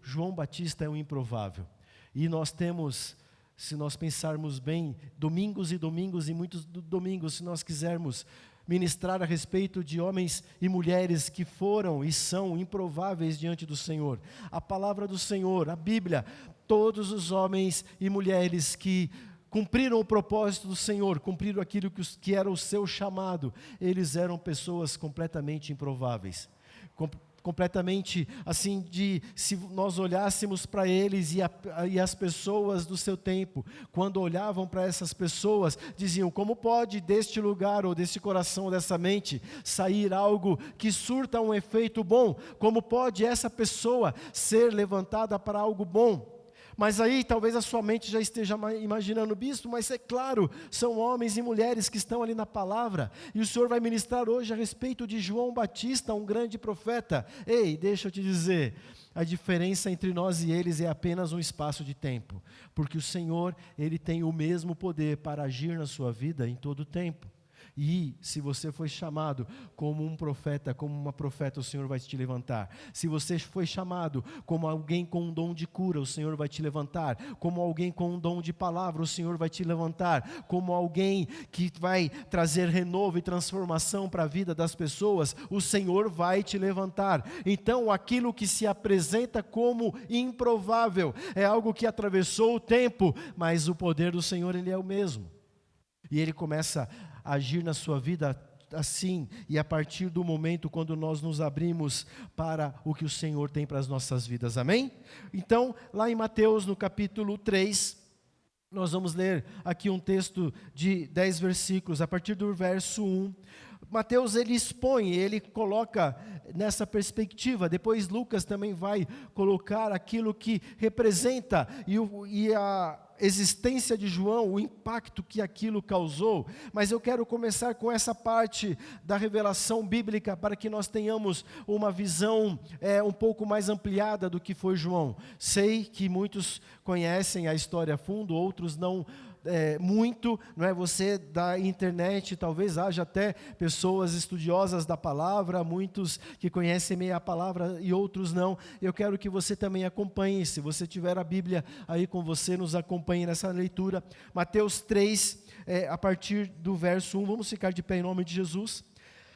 João Batista é um improvável. E nós temos, se nós pensarmos bem, domingos e domingos e muitos domingos, se nós quisermos ministrar a respeito de homens e mulheres que foram e são improváveis diante do Senhor. A palavra do Senhor, a Bíblia, todos os homens e mulheres que cumpriram o propósito do Senhor, cumpriram aquilo que era o seu chamado, eles eram pessoas completamente improváveis. Completamente assim, se nós olhássemos para eles e as pessoas do seu tempo, quando olhavam para essas pessoas, diziam: como pode deste lugar ou deste coração ou dessa mente sair algo que surta um efeito bom? Como pode essa pessoa ser levantada para algo bom? Mas aí talvez a sua mente já esteja imaginando, bispo, mas é claro, são homens e mulheres que estão ali na palavra, e o Senhor vai ministrar hoje a respeito de João Batista, um grande profeta. Ei, deixa eu te dizer, a diferença entre nós e eles é apenas um espaço de tempo, porque o Senhor, Ele tem o mesmo poder para agir na sua vida em todo o tempo. E se você foi chamado como um profeta, como uma profeta, o Senhor vai te levantar. Se você foi chamado como alguém com um dom de cura, o Senhor vai te levantar. Como alguém com um dom de palavra, o Senhor vai te levantar. Como alguém que vai trazer renovo e transformação para a vida das pessoas, o Senhor vai te levantar. Então, aquilo que se apresenta como improvável é algo que atravessou o tempo, mas o poder do Senhor, Ele é o mesmo. E Ele começa a agir na sua vida assim, e a partir do momento quando nós nos abrimos para o que o Senhor tem para as nossas vidas, amém? Então, lá em Mateus, no capítulo 3, nós vamos ler aqui um texto de 10 versículos, a partir do verso 1. Mateus, ele expõe, ele coloca nessa perspectiva. Depois Lucas também vai colocar aquilo que representa e a existência de João, o impacto que aquilo causou. Mas eu quero começar com essa parte da revelação bíblica, para que nós tenhamos uma visão um pouco mais ampliada do que foi João. Sei que muitos conhecem a história a fundo, outros não muito, não é? Você da internet, talvez haja até pessoas estudiosas da palavra, muitos que conhecem meio a palavra e outros não. Eu quero que você também acompanhe, se você tiver a Bíblia aí com você, nos acompanhe nessa leitura. Mateus 3, a partir do verso 1, vamos ficar de pé em nome de Jesus.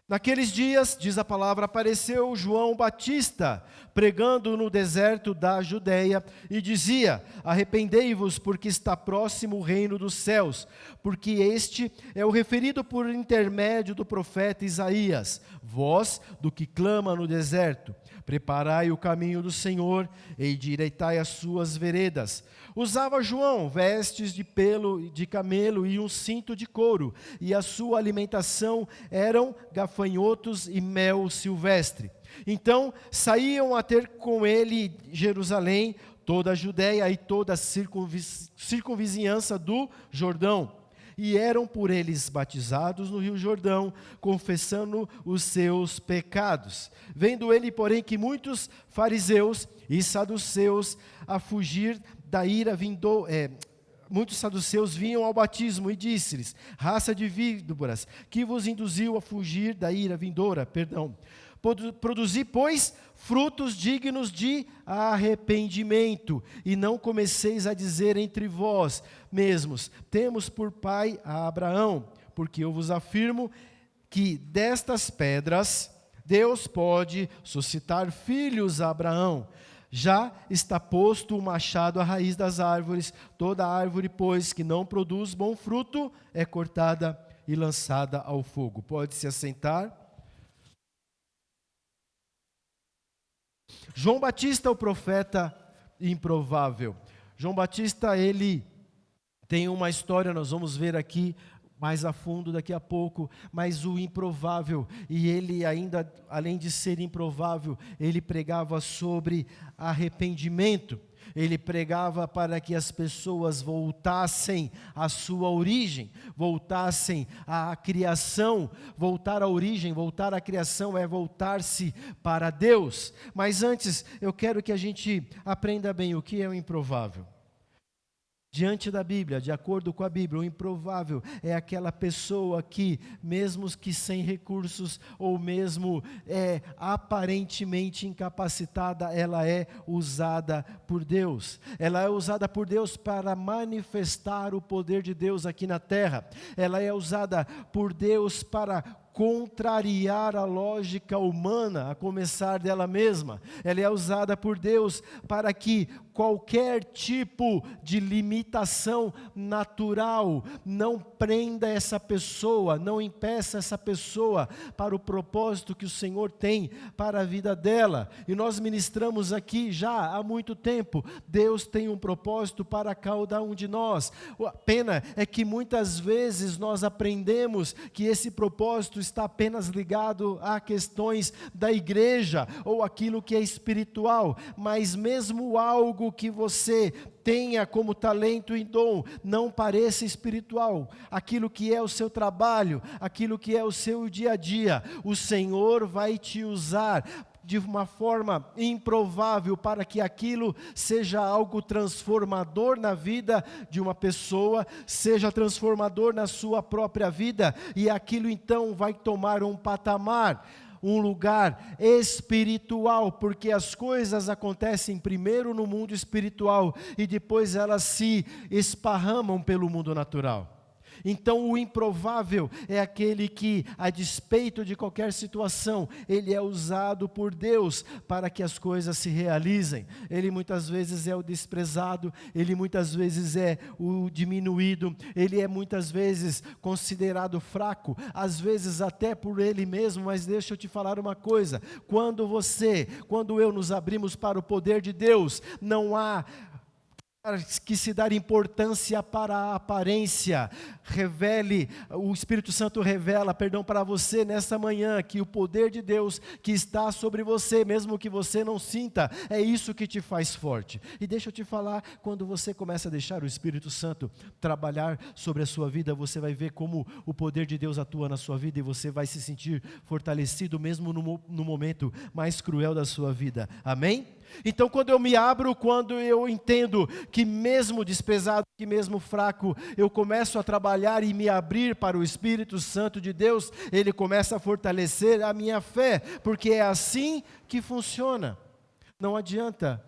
Naqueles dias, diz a palavra, apareceu João Batista, pregando no deserto da Judeia, e dizia: arrependei-vos, porque está próximo o reino dos céus, porque este é o referido por intermédio do profeta Isaías. Voz do que clama no deserto: preparai o caminho do Senhor, e endireitai as suas veredas. Usava João vestes de pelo de camelo e um cinto de couro, e a sua alimentação eram gafanhotos e mel silvestre. Então saíam a ter com ele Jerusalém, toda a Judéia e toda a circunvizinhança do Jordão, e eram por eles batizados no rio Jordão, confessando os seus pecados. Vendo ele, porém, que muitos fariseus e saduceus a fugir da ira muitos saduceus vinham ao batismo, e disse-lhes: raça de víboras, que vos induziu a fugir da ira vindoura? Produzi, pois, frutos dignos de arrependimento, e não comeceis a dizer entre vós mesmos: temos por pai a Abraão, porque eu vos afirmo que destas pedras Deus pode suscitar filhos a Abraão. Já está posto o machado à raiz das árvores. Toda árvore, pois, que não produz bom fruto, é cortada e lançada ao fogo. Pode se assentar. João Batista, o profeta improvável. João Batista, ele tem uma história, nós vamos ver aqui mais a fundo daqui a pouco, mas o improvável, e ele ainda, além de ser improvável, ele pregava sobre arrependimento. Ele pregava para que as pessoas voltassem à sua origem, voltassem à criação. Voltar à origem, voltar à criação é voltar-se para Deus. Mas antes, eu quero que a gente aprenda bem o que é o improvável. Diante da Bíblia, de acordo com a Bíblia, o improvável é aquela pessoa que, mesmo que sem recursos, ou mesmo aparentemente incapacitada, ela é usada por Deus. Ela é usada por Deus para manifestar o poder de Deus aqui na terra. Ela é usada por Deus para contrariar a lógica humana, a começar dela mesma. Ela é usada por Deus para que qualquer tipo de limitação natural não prenda essa pessoa, não impeça essa pessoa para o propósito que o Senhor tem para a vida dela. E nós ministramos aqui já há muito tempo, Deus tem um propósito para cada um de nós. A pena é que muitas vezes nós aprendemos que esse propósito está apenas ligado a questões da igreja, ou aquilo que é espiritual, mas mesmo algo que você tenha como talento e dom, não pareça espiritual, aquilo que é o seu trabalho, aquilo que é o seu dia a dia, o Senhor vai te usar de uma forma improvável para que aquilo seja algo transformador na vida de uma pessoa, seja transformador na sua própria vida, e aquilo então vai tomar um patamar, um lugar espiritual, porque as coisas acontecem primeiro no mundo espiritual e depois elas se esparramam pelo mundo natural. Então o improvável é aquele que, a despeito de qualquer situação, ele é usado por Deus para que as coisas se realizem. Ele muitas vezes é o desprezado, ele muitas vezes é o diminuído, ele é muitas vezes considerado fraco, às vezes até por ele mesmo. Mas deixa eu te falar uma coisa, quando eu nos abrimos para o poder de Deus, não há que se dar importância para a aparência. O Espírito Santo revela, para você nessa manhã, que o poder de Deus que está sobre você, mesmo que você não sinta, é isso que te faz forte. E deixa eu te falar, quando você começa a deixar o Espírito Santo trabalhar sobre a sua vida, você vai ver como o poder de Deus atua na sua vida, e você vai se sentir fortalecido mesmo no momento mais cruel da sua vida. Amém? Então, quando eu me abro, quando eu entendo que mesmo desprezado, que mesmo fraco, eu começo a trabalhar e me abrir para o Espírito Santo de Deus, ele começa a fortalecer a minha fé, porque é assim que funciona. Não adianta,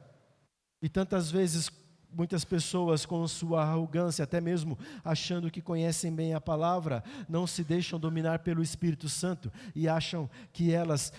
e tantas vezes muitas pessoas, com sua arrogância, até mesmo achando que conhecem bem a palavra, não se deixam dominar pelo Espírito Santo e acham que elas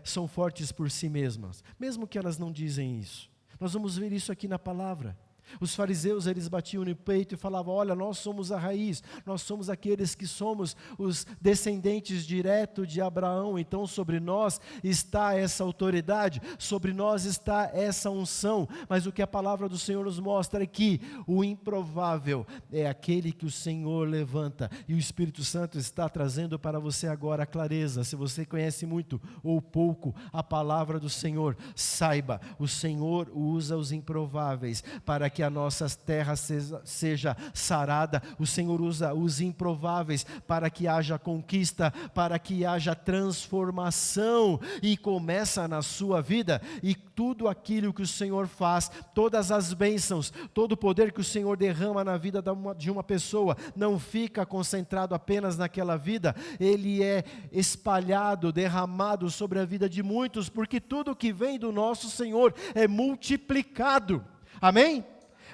são fortes por si mesmas, mesmo que elas não dizem isso. Nós vamos ver isso aqui na palavra. Os fariseus, eles batiam no peito e falavam: olha, nós somos a raiz, nós somos aqueles que somos os descendentes direto de Abraão, então sobre nós está essa autoridade, sobre nós está essa unção. Mas o que a palavra do Senhor nos mostra é que o improvável é aquele que o Senhor levanta, e o Espírito Santo está trazendo para você agora a clareza. Se você conhece muito ou pouco a palavra do Senhor, saiba, o Senhor usa os improváveis para que a nossa terra seja sarada. O Senhor usa os improváveis para que haja conquista, para que haja transformação, e começa na sua vida. E tudo aquilo que o Senhor faz, todas as bênçãos, todo o poder que o Senhor derrama na vida de uma pessoa, não fica concentrado apenas naquela vida, ele é espalhado, derramado sobre a vida de muitos, porque tudo que vem do nosso Senhor é multiplicado. Amém?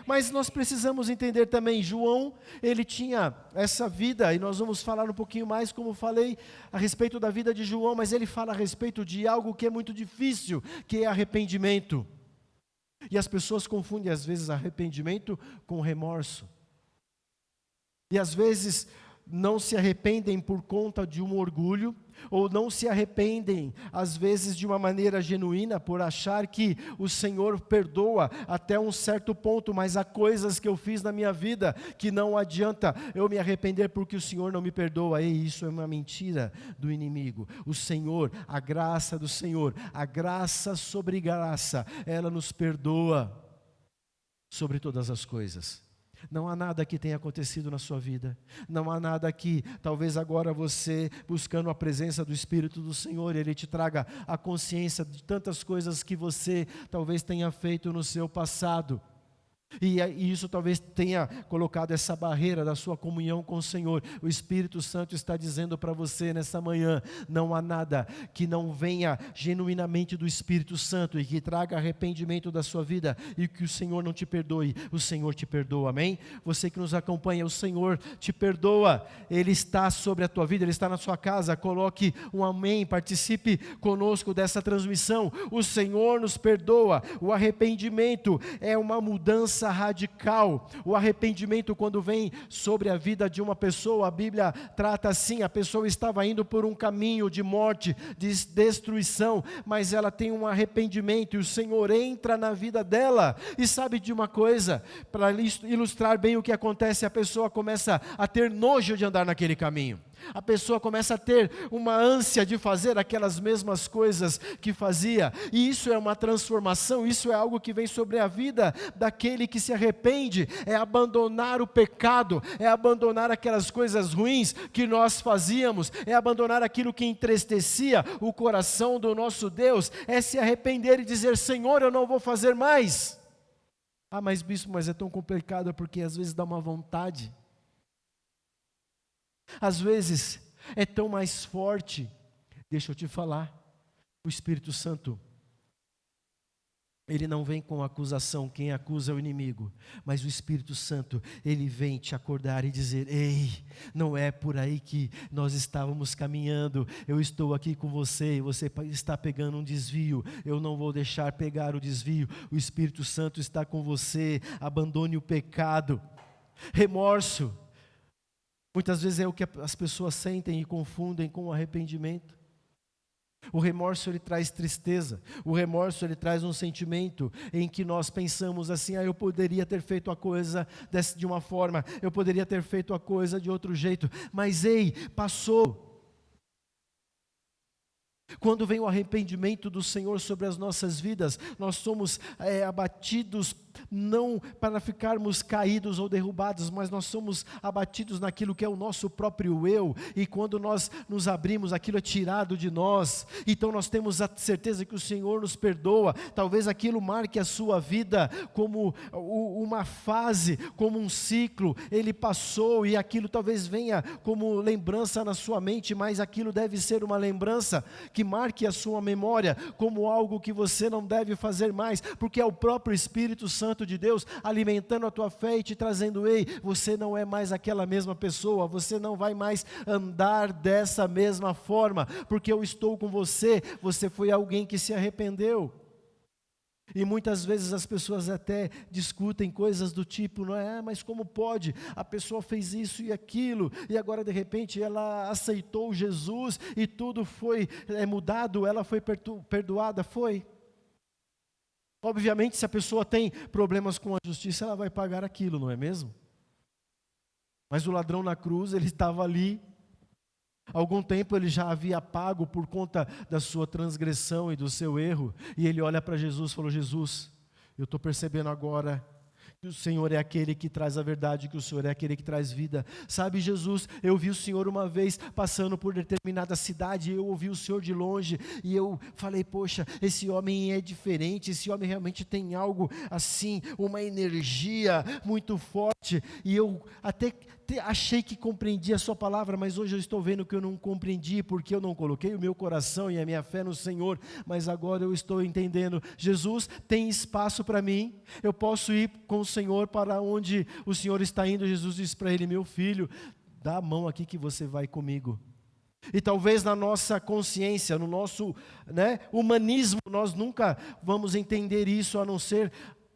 Mas nós precisamos entender também, João, ele tinha essa vida, e nós vamos falar um pouquinho mais, como falei, a respeito da vida de João, mas ele fala a respeito de algo que é muito difícil, que é arrependimento. E as pessoas confundem às vezes arrependimento com remorso. E às vezes não se arrependem por conta de um orgulho, ou não se arrependem, às vezes de uma maneira genuína, por achar que o Senhor perdoa até um certo ponto, mas há coisas que eu fiz na minha vida que não adianta eu me arrepender porque o Senhor não me perdoa. E isso é uma mentira do inimigo. O Senhor, a graça do Senhor, a graça sobre graça, ela nos perdoa sobre todas as coisas. Não há nada que tenha acontecido na sua vida, não há nada que, talvez agora você, buscando a presença do Espírito do Senhor, Ele te traga a consciência de tantas coisas que você talvez tenha feito no seu passado. E isso talvez tenha colocado essa barreira da sua comunhão com o Senhor. O Espírito Santo está dizendo para você nessa manhã: não há nada que não venha genuinamente do Espírito Santo e que traga arrependimento da sua vida e que o Senhor não te perdoe. O Senhor te perdoa, amém? Você que nos acompanha, o Senhor te perdoa. Ele está sobre a tua vida, Ele está na sua casa. Coloque um amém, participe conosco dessa transmissão. O Senhor nos perdoa. O arrependimento é uma mudança radical. O arrependimento, quando vem sobre a vida de uma pessoa, a Bíblia trata assim: a pessoa estava indo por um caminho de morte, de destruição, mas ela tem um arrependimento e o Senhor entra na vida dela. E sabe de uma coisa, para ilustrar bem o que acontece, a pessoa começa a ter nojo de andar naquele caminho. A pessoa começa a ter uma ânsia de fazer aquelas mesmas coisas que fazia, e isso é uma transformação, isso é algo que vem sobre a vida daquele que se arrepende, é abandonar o pecado, é abandonar aquelas coisas ruins que nós fazíamos, é abandonar aquilo que entristecia o coração do nosso Deus, é se arrepender e dizer: Senhor, eu não vou fazer mais. Ah, mas bispo, mas é tão complicado, porque às vezes dá uma vontade. Às vezes é tão mais forte. Deixa eu te falar, o Espírito Santo, ele não vem com acusação. Quem acusa é o inimigo, mas o Espírito Santo, ele vem te acordar e dizer: ei, não é por aí que nós estávamos caminhando, eu estou aqui com você, você está pegando um desvio, eu não vou deixar pegar o desvio. O Espírito Santo está com você. Abandone o pecado. Remorso, muitas vezes é o que as pessoas sentem e confundem com o arrependimento. O remorso, ele traz tristeza. O remorso, ele traz um sentimento em que nós pensamos assim: eu poderia ter feito a coisa de uma forma, eu poderia ter feito a coisa de outro jeito, mas ei, passou. Quando vem o arrependimento do Senhor sobre as nossas vidas, nós somos abatidos, não para ficarmos caídos ou derrubados, mas nós somos abatidos naquilo que é o nosso próprio eu, e quando nós nos abrimos, aquilo é tirado de nós. Então nós temos a certeza que o Senhor nos perdoa. Talvez aquilo marque a sua vida como uma fase, como um ciclo. Ele passou e aquilo talvez venha como lembrança na sua mente, mas aquilo deve ser uma lembrança que marque a sua memória como algo que você não deve fazer mais, porque é o próprio Espírito Santo de Deus alimentando a tua fé e te trazendo: ei, você não é mais aquela mesma pessoa, você não vai mais andar dessa mesma forma, porque eu estou com você. Você foi alguém que se arrependeu. E muitas vezes as pessoas até discutem coisas do tipo, não é? Mas como pode? A pessoa fez isso e aquilo, e agora de repente ela aceitou Jesus e tudo foi mudado, ela foi perdoada. Foi. Obviamente, se a pessoa tem problemas com a justiça, ela vai pagar aquilo, não é mesmo? Mas o ladrão na cruz, ele estava ali. Há algum tempo ele já havia pago por conta da sua transgressão e do seu erro. E ele olha para Jesus e falou: Jesus, eu estou percebendo agora que o Senhor é aquele que traz a verdade, que o Senhor é aquele que traz vida. Sabe, Jesus, eu vi o Senhor uma vez passando por determinada cidade, eu ouvi o Senhor de longe, e eu falei: poxa, esse homem é diferente, esse homem realmente tem algo assim, uma energia muito forte, e eu até achei que compreendi a sua palavra, mas hoje eu estou vendo que eu não compreendi, porque eu não coloquei o meu coração e a minha fé no Senhor, mas agora eu estou entendendo. Jesus, tem espaço para mim, eu posso ir com o Senhor para onde o Senhor está indo. Jesus disse para ele: meu filho, dá a mão aqui que você vai comigo. E talvez na nossa consciência, no nosso humanismo, nós nunca vamos entender isso, a não ser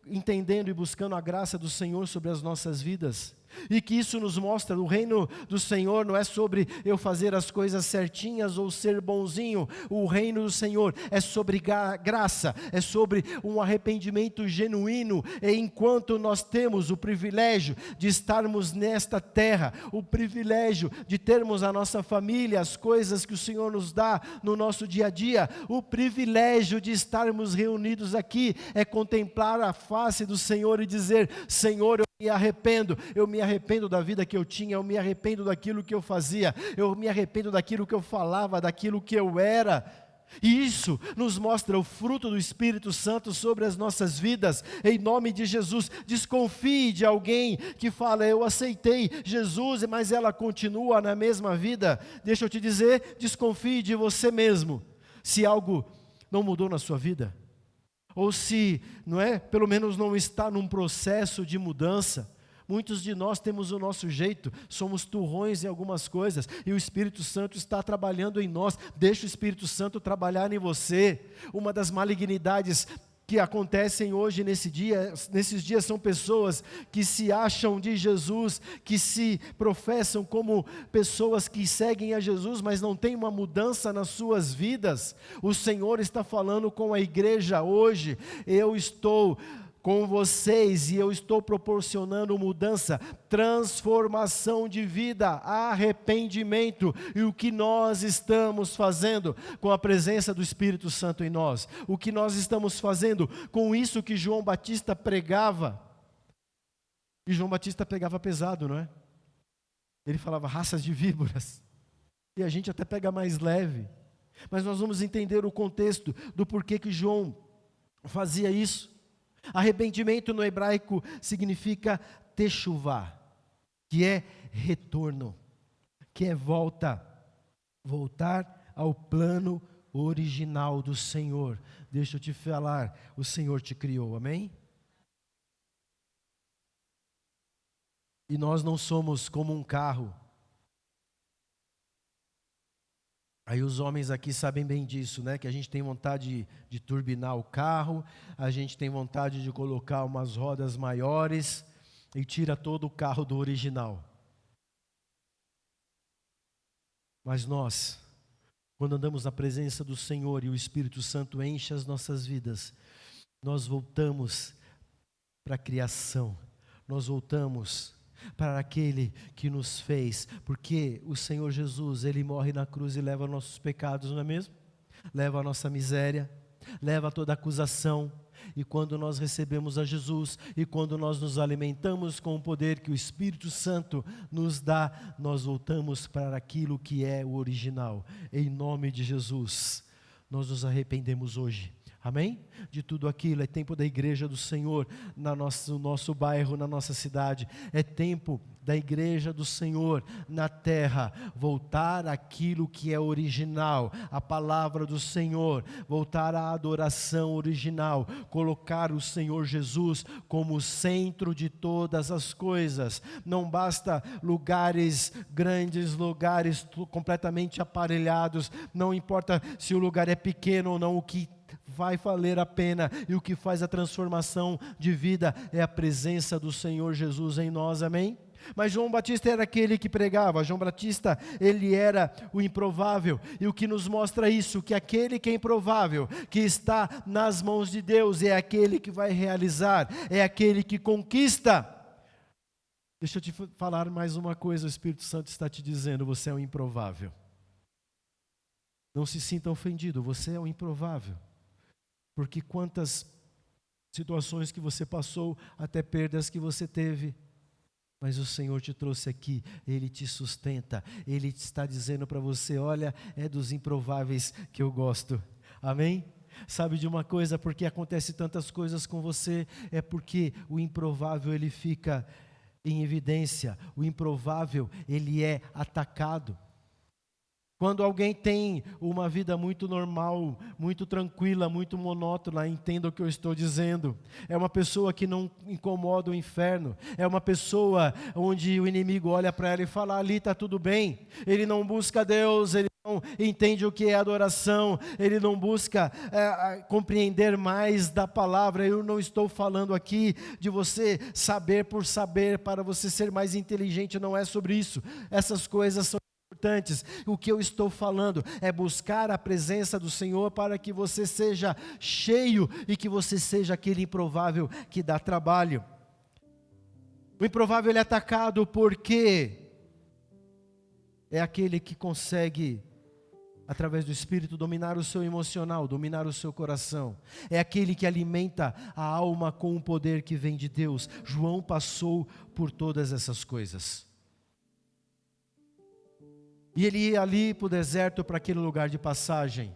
entendendo e buscando a graça do Senhor sobre as nossas vidas. E que isso nos mostra: o reino do Senhor não é sobre eu fazer as coisas certinhas ou ser bonzinho. O reino do Senhor é sobre graça, é sobre um arrependimento genuíno. E enquanto nós temos o privilégio de estarmos nesta terra, o privilégio de termos a nossa família, as coisas que o Senhor nos dá no nosso dia a dia, o privilégio de estarmos reunidos aqui é contemplar a face do Senhor e dizer: Senhor, eu me arrependo da vida que eu tinha, eu me arrependo daquilo que eu fazia, eu me arrependo daquilo que eu falava, daquilo que eu era. E isso nos mostra o fruto do Espírito Santo sobre as nossas vidas, em nome de Jesus. Desconfie de alguém que fala, eu aceitei Jesus, mas ela continua na mesma vida. Deixa eu te dizer, desconfie de você mesmo, se algo não mudou na sua vida, ou se, não é, pelo menos não está num processo de mudança. Muitos de nós temos o nosso jeito, somos turrões em algumas coisas, e o Espírito Santo está trabalhando em nós. Deixa o Espírito Santo trabalhar em você. Uma das malignidades que acontecem hoje nesses dias são pessoas que se acham de Jesus, que se professam como pessoas que seguem a Jesus, mas não tem uma mudança nas suas vidas. O Senhor está falando com a igreja hoje, eu estou com vocês e eu estou proporcionando mudança, transformação de vida, arrependimento. E o que nós estamos fazendo com a presença do Espírito Santo em nós? O que nós estamos fazendo com isso que João Batista pregava? E João Batista pegava pesado, não é? Ele falava raças de víboras. E a gente até pega mais leve. Mas nós vamos entender o contexto do porquê que João fazia isso. Arrependimento no hebraico significa techuvá, que é retorno, que é voltar ao plano original do Senhor. Deixa eu te falar, o Senhor te criou, amém? E nós não somos como um carro. Aí os homens aqui sabem bem disso, né? Que a gente tem vontade de turbinar o carro, a gente tem vontade de colocar umas rodas maiores e tira todo o carro do original. Mas nós, quando andamos na presença do Senhor e o Espírito Santo enche as nossas vidas, nós voltamos para a criação, nós voltamos para aquele que nos fez, porque o Senhor Jesus, Ele morre na cruz e leva nossos pecados, não é mesmo? Leva a nossa miséria, leva toda a acusação, e quando nós recebemos a Jesus, e quando nós nos alimentamos com o poder que o Espírito Santo nos dá, nós voltamos para aquilo que é o original, em nome de Jesus. Nós nos arrependemos hoje. Amém? De tudo aquilo, é tempo da igreja do Senhor, no nosso bairro, na nossa cidade, é tempo da igreja do Senhor na terra, voltar àquilo que é original, a palavra do Senhor, voltar à adoração original, colocar o Senhor Jesus como o centro de todas as coisas. Não basta lugares grandes, lugares completamente aparelhados, não importa se o lugar é pequeno ou não, o que vai valer a pena e o que faz a transformação de vida é a presença do Senhor Jesus em nós, amém? Mas João Batista era aquele que pregava, João Batista, ele era o improvável, e o que nos mostra isso, que aquele que é improvável, que está nas mãos de Deus, é aquele que vai realizar, é aquele que conquista. Deixa eu te falar mais uma coisa, o Espírito Santo está te dizendo, você é um improvável. Não se sinta ofendido, você é um improvável. Porque quantas situações que você passou, até perdas que você teve, mas o Senhor te trouxe aqui, Ele te sustenta, Ele está dizendo para você, olha, é dos improváveis que eu gosto, amém? Sabe de uma coisa, porque acontece tantas coisas com você, é porque o improvável ele fica em evidência, o improvável ele é atacado. Quando alguém tem uma vida muito normal, muito tranquila, muito monótona, entenda o que eu estou dizendo. É uma pessoa que não incomoda o inferno. É uma pessoa onde o inimigo olha para ela e fala, ali está tudo bem. Ele não busca Deus, ele não entende o que é adoração, ele não busca compreender mais da palavra. Eu não estou falando aqui de você saber por saber, para você ser mais inteligente, não é sobre isso. Essas coisas são importantes. O que eu estou falando é buscar a presença do Senhor para que você seja cheio e que você seja aquele improvável que dá trabalho. O improvável ele é atacado porque é aquele que consegue, através do Espírito, dominar o seu emocional, dominar o seu coração. É aquele que alimenta a alma com o poder que vem de Deus. João passou por todas essas coisas. E ele ia ali para o deserto, para aquele lugar de passagem.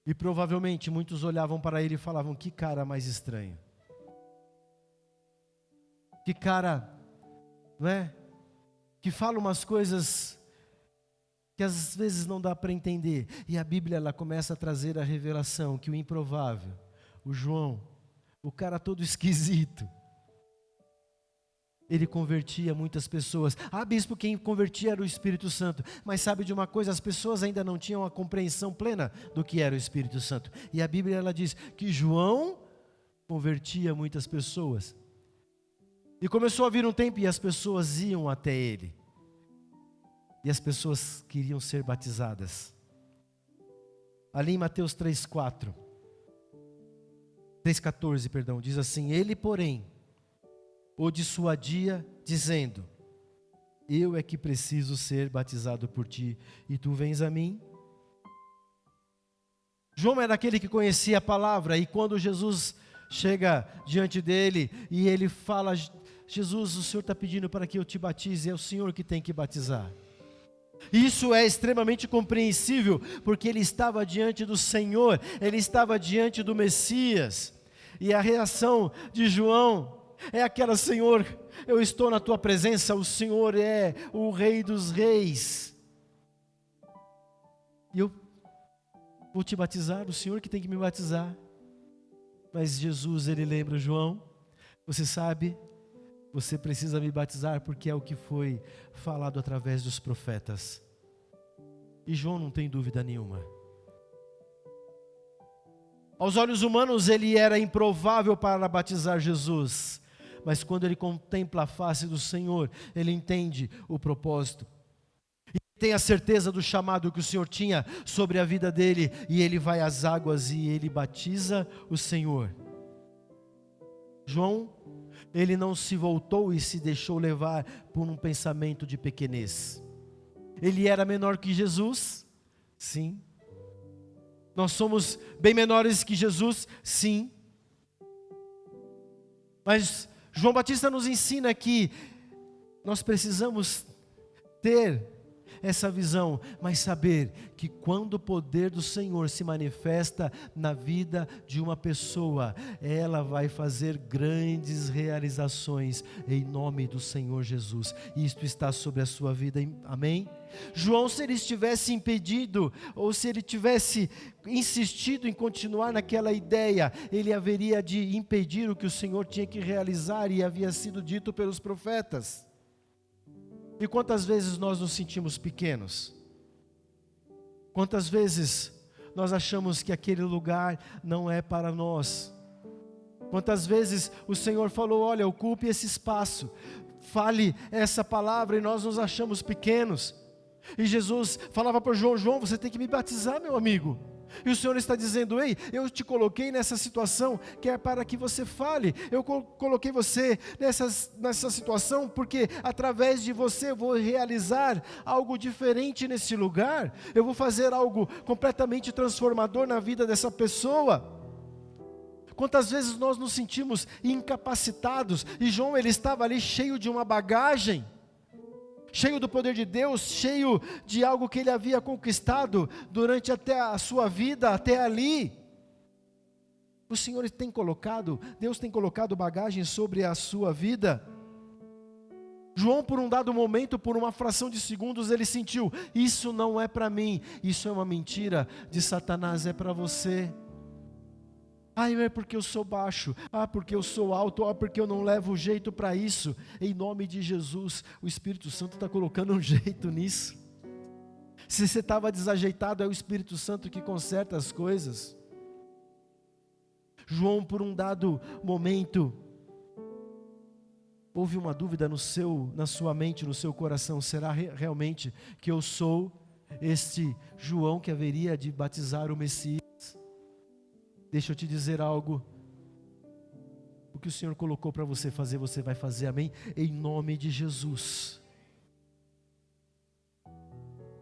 E provavelmente muitos olhavam para ele e falavam: que cara mais estranho. Que cara, não é? Que fala umas coisas que às vezes não dá para entender. E a Bíblia, ela começa a trazer a revelação que o improvável, o João, o cara todo esquisito, ele convertia muitas pessoas. Ah, bispo, quem convertia era o Espírito Santo. Mas sabe de uma coisa? As pessoas ainda não tinham a compreensão plena do que era o Espírito Santo. E a Bíblia, ela diz que João convertia muitas pessoas. E começou a vir um tempo e as pessoas iam até ele. E as pessoas queriam ser batizadas. Ali em Mateus 3,14, diz assim: ele, porém, o dissuadia, dizendo: eu é que preciso ser batizado por ti, e tu vens a mim? João era aquele que conhecia a palavra, e quando Jesus chega diante dele, e ele fala: Jesus, o Senhor está pedindo para que eu te batize, é o Senhor que tem que batizar. Isso é extremamente compreensível, porque ele estava diante do Senhor, ele estava diante do Messias, e a reação de João é aquela: Senhor, eu estou na tua presença, o Senhor é o Rei dos Reis, e eu vou te batizar, o Senhor que tem que me batizar. Mas Jesus, ele lembra: João, você sabe, você precisa me batizar porque é o que foi falado através dos profetas. E João não tem dúvida nenhuma. Aos olhos humanos ele era improvável para batizar Jesus, mas quando ele contempla a face do Senhor, ele entende o propósito. E tem a certeza do chamado que o Senhor tinha sobre a vida dele, e ele vai às águas e ele batiza o Senhor. João, ele não se voltou e se deixou levar por um pensamento de pequenez. Ele era menor que Jesus? Sim. Nós somos bem menores que Jesus? Sim. Mas João Batista nos ensina que nós precisamos ter essa visão, mas saber que quando o poder do Senhor se manifesta na vida de uma pessoa, ela vai fazer grandes realizações em nome do Senhor Jesus. Isto está sobre a sua vida, amém? João, se ele estivesse impedido, ou se ele tivesse insistido em continuar naquela ideia, ele haveria de impedir o que o Senhor tinha que realizar e havia sido dito pelos profetas. E quantas vezes nós nos sentimos pequenos? Quantas vezes nós achamos que aquele lugar não é para nós? Quantas vezes o Senhor falou: olha, ocupe esse espaço, fale essa palavra, e nós nos achamos pequenos. E Jesus falava para João: João, você tem que me batizar, meu amigo. E o Senhor está dizendo: ei, eu te coloquei nessa situação que é para que você fale. Eu coloquei você nessa situação porque através de você eu vou realizar algo diferente nesse lugar. Eu vou fazer algo completamente transformador na vida dessa pessoa. Quantas vezes nós nos sentimos incapacitados, e João, ele estava ali cheio de uma bagagem, cheio do poder de Deus, cheio de algo que ele havia conquistado durante até a sua vida, até ali. O Senhor tem colocado, Deus tem colocado bagagem sobre a sua vida. João, por um dado momento, por uma fração de segundos, ele sentiu: isso não é para mim, isso é uma mentira de Satanás, é para você. Ah, é porque eu sou baixo, porque eu sou alto, porque eu não levo jeito para isso. Em nome de Jesus, o Espírito Santo está colocando um jeito nisso. Se você estava desajeitado, é o Espírito Santo que conserta as coisas. João, por um dado momento, houve uma dúvida na sua mente, no seu coração: será realmente que eu sou este João que haveria de batizar o Messias? Deixa eu te dizer algo: o que o Senhor colocou para você fazer, você vai fazer, amém? Em nome de Jesus.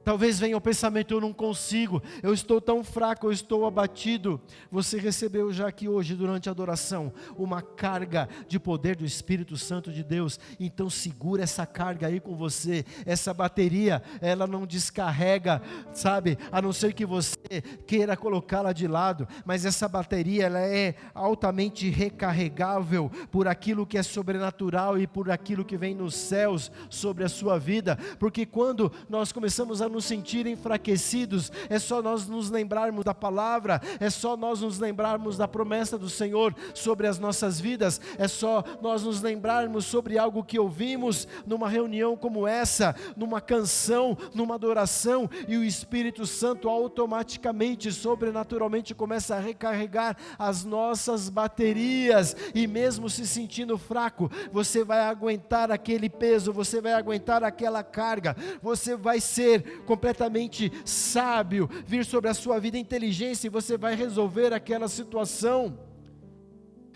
Talvez venha o pensamento: eu não consigo, eu estou tão fraco, eu estou abatido. Você recebeu já aqui hoje, durante a adoração, uma carga de poder do Espírito Santo de Deus. Então segura essa carga aí com você. Essa bateria, ela não descarrega, sabe? A não ser que você queira colocá-la de lado. Mas essa bateria, ela é altamente recarregável por aquilo que é sobrenatural e por aquilo que vem nos céus sobre a sua vida. Porque quando nós começamos a nos sentir enfraquecidos, é só nós nos lembrarmos da palavra, é só nós nos lembrarmos da promessa do Senhor sobre as nossas vidas, é só nós nos lembrarmos sobre algo que ouvimos numa reunião como essa, numa canção, numa adoração, e o Espírito Santo automaticamente, sobrenaturalmente começa a recarregar as nossas baterias, e mesmo se sentindo fraco, você vai aguentar aquele peso, você vai aguentar aquela carga, você vai ser completamente sábio, vir sobre a sua vida inteligência, e você vai resolver aquela situação.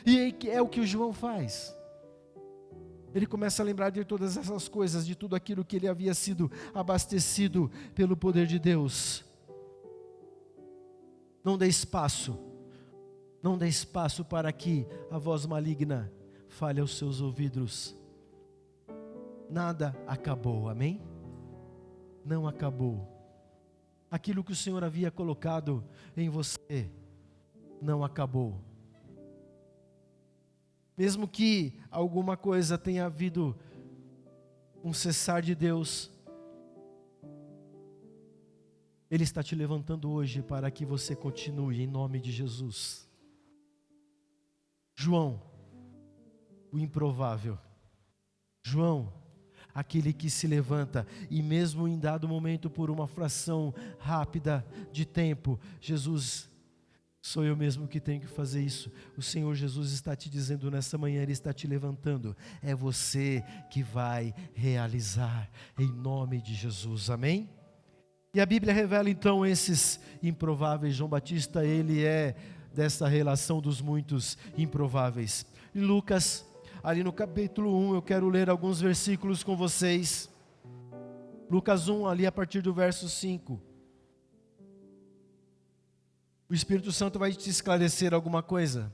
E é o que o João faz. Ele começa a lembrar de todas essas coisas, de tudo aquilo que ele havia sido abastecido pelo poder de Deus. Não dê espaço para que a voz maligna fale aos seus ouvidos. Nada acabou, amém? Não acabou. Aquilo que o Senhor havia colocado em você não acabou. Mesmo que alguma coisa tenha havido um cessar de Deus, Ele está te levantando hoje para que você continue em nome de Jesus. João, o improvável. João, aquele que se levanta, e mesmo em dado momento, por uma fração rápida de tempo, Jesus, sou eu mesmo que tenho que fazer isso. O Senhor Jesus está te dizendo nessa manhã, Ele está te levantando, é você que vai realizar, em nome de Jesus, amém? E a Bíblia revela então esses improváveis. João Batista, ele é dessa relação dos muitos improváveis. Em Lucas, ali no capítulo 1, eu quero ler alguns versículos com vocês. Lucas 1, ali a partir do verso 5. O Espírito Santo vai te esclarecer alguma coisa,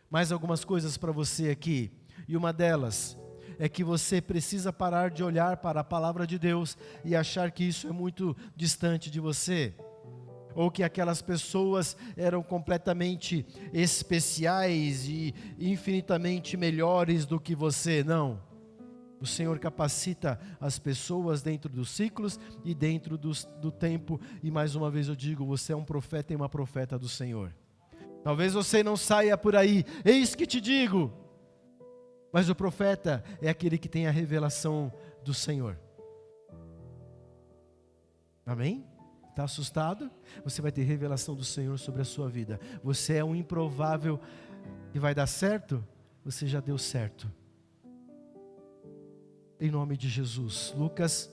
mais algumas coisas para você aqui. E uma delas é que você precisa parar de olhar para a palavra de Deus e achar que isso é muito distante de você, ou que aquelas pessoas eram completamente especiais e infinitamente melhores do que você. Não. O Senhor capacita as pessoas dentro dos ciclos e dentro do tempo. E mais uma vez eu digo, você é um profeta e uma profeta do Senhor. Talvez você não saia por aí, eis que te digo. Mas o profeta é aquele que tem a revelação do Senhor. Amém? Está assustado? Você vai ter revelação do Senhor sobre a sua vida. Você é um improvável e vai dar certo? Você já deu certo. Em nome de Jesus. Lucas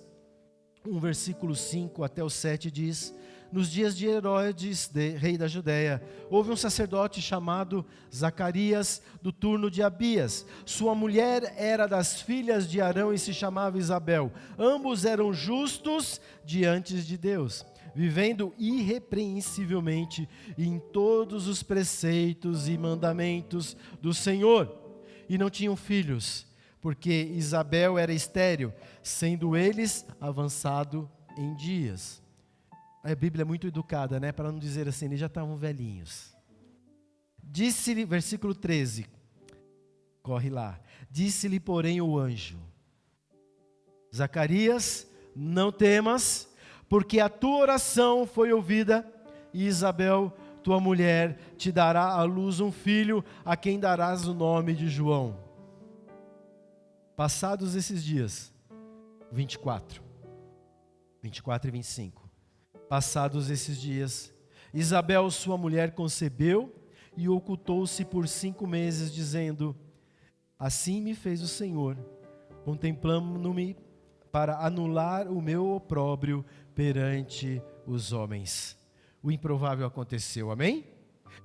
1, versículo 5 até o 7 diz: nos dias de Herodes, rei da Judéia, houve um sacerdote chamado Zacarias, do turno de Abias. Sua mulher era das filhas de Arão e se chamava Isabel. Ambos eram justos diante de Deus, vivendo irrepreensivelmente em todos os preceitos e mandamentos do Senhor. E não tinham filhos, porque Isabel era estéril, sendo eles avançado em dias. A Bíblia é muito educada, né? Para não dizer assim, eles já estavam velhinhos. Disse-lhe, versículo 13, corre lá. Disse-lhe, porém, o anjo: Zacarias, não temas, porque a tua oração foi ouvida, e Isabel, tua mulher, te dará à luz um filho, a quem darás o nome de João. Passados esses dias, 24 e 25. Passados esses dias, Isabel, sua mulher, concebeu e ocultou-se por 5 meses, dizendo: assim me fez o Senhor, contemplando-me para anular o meu opróbrio perante os homens. O improvável aconteceu, amém?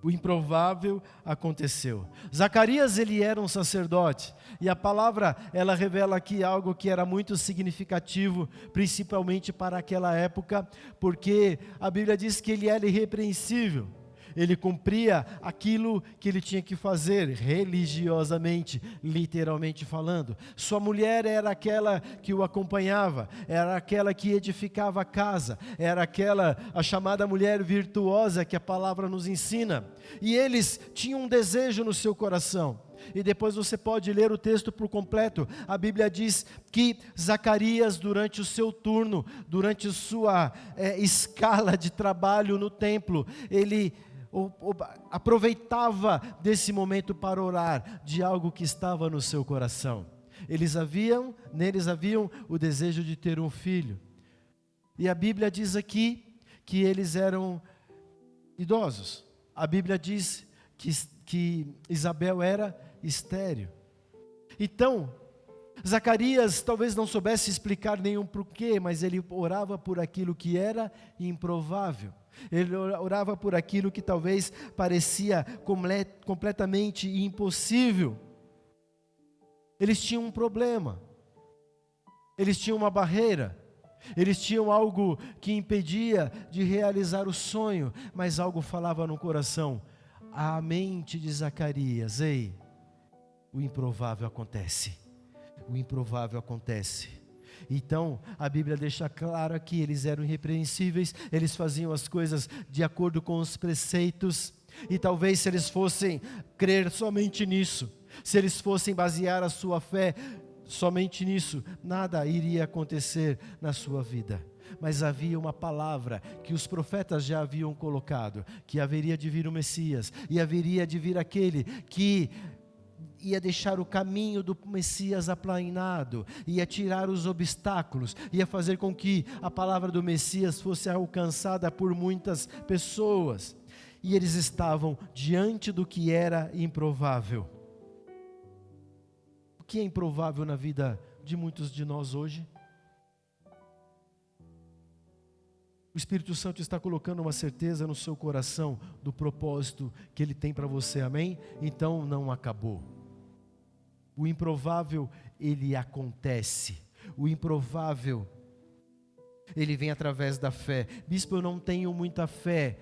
O improvável aconteceu. Zacarias, ele era um sacerdote, e a palavra, ela revela aqui algo que era muito significativo, principalmente para aquela época, porque a Bíblia diz que ele era irrepreensível. Ele cumpria aquilo que ele tinha que fazer, religiosamente, literalmente falando. Sua mulher era aquela que o acompanhava, era aquela que edificava a casa, era aquela, a chamada mulher virtuosa que a palavra nos ensina. E eles tinham um desejo no seu coração. E depois você pode ler o texto por completo. A Bíblia diz que Zacarias, durante o seu turno, durante sua escala de trabalho no templo, ele aproveitava desse momento para orar de algo que estava no seu coração. Neles haviam o desejo de ter um filho. E a Bíblia diz aqui que eles eram idosos. A Bíblia diz que Isabel era estéril. Então, Zacarias talvez não soubesse explicar nenhum porquê, mas ele orava por aquilo que era improvável. Ele orava por aquilo que talvez parecia completamente impossível. Eles tinham um problema, eles tinham uma barreira, eles tinham algo que impedia de realizar o sonho, mas algo falava no coração, a mente de Zacarias: ei, o improvável acontece, o improvável acontece. Então, a Bíblia deixa claro que eles eram irrepreensíveis, eles faziam as coisas de acordo com os preceitos, e talvez se eles fossem crer somente nisso, se eles fossem basear a sua fé somente nisso, nada iria acontecer na sua vida. Mas havia uma palavra que os profetas já haviam colocado, que haveria de vir o Messias, e haveria de vir aquele que ia deixar o caminho do Messias aplanado, ia tirar os obstáculos, ia fazer com que a palavra do Messias fosse alcançada por muitas pessoas. E eles estavam diante do que era improvável. O que é improvável na vida de muitos de nós hoje? O Espírito Santo está colocando uma certeza no seu coração do propósito que Ele tem para você, amém? Então não acabou. O improvável, ele acontece. O improvável, ele vem através da fé. Bispo, eu não tenho muita fé.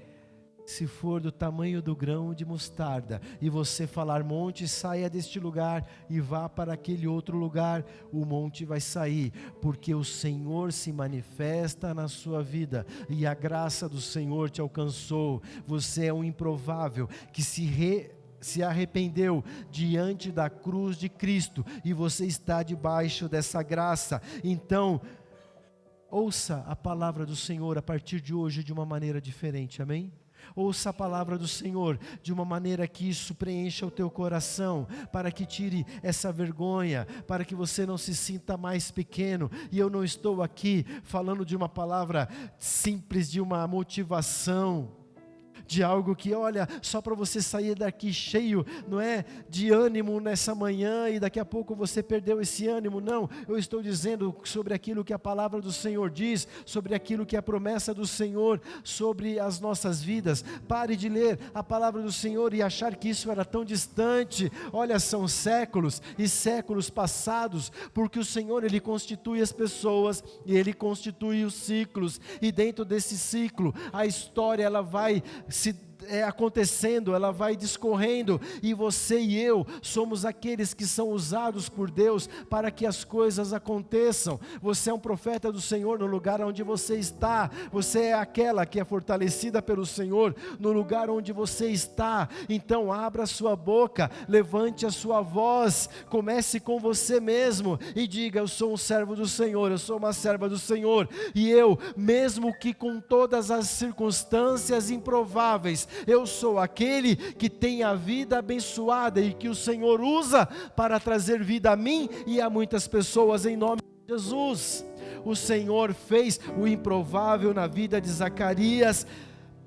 Se for do tamanho do grão de mostarda, e você falar: monte, saia deste lugar e vá para aquele outro lugar, o monte vai sair, porque o Senhor se manifesta na sua vida, e a graça do Senhor te alcançou. Você é um improvável que se arrependeu diante da cruz de Cristo, e você está debaixo dessa graça. Então, ouça a palavra do Senhor a partir de hoje de uma maneira diferente, amém? Ouça a palavra do Senhor de uma maneira que isso preencha o teu coração, para que tire essa vergonha, para que você não se sinta mais pequeno. E eu não estou aqui falando de uma palavra simples, de uma motivação, de algo que, olha, só para você sair daqui cheio, não é, de ânimo nessa manhã, e daqui a pouco você perdeu esse ânimo. Não, eu estou dizendo sobre aquilo que a palavra do Senhor diz, sobre aquilo que é a promessa do Senhor sobre as nossas vidas. Pare de ler a palavra do Senhor e achar que isso era tão distante. Olha, são séculos e séculos passados, porque o Senhor, Ele constitui as pessoas, e Ele constitui os ciclos, e dentro desse ciclo, a história, ela vai acontecendo, ela vai discorrendo, e você e eu somos aqueles que são usados por Deus para que as coisas aconteçam. Você é um profeta do Senhor no lugar onde você está, você é aquela que é fortalecida pelo Senhor no lugar onde você está. Então abra a sua boca, levante a sua voz, comece com você mesmo e diga: eu sou um servo do Senhor, eu sou uma serva do Senhor, e eu, mesmo que com todas as circunstâncias improváveis, eu sou aquele que tem a vida abençoada e que o Senhor usa para trazer vida a mim e a muitas pessoas, em nome de Jesus. O Senhor fez o improvável na vida de Zacarias,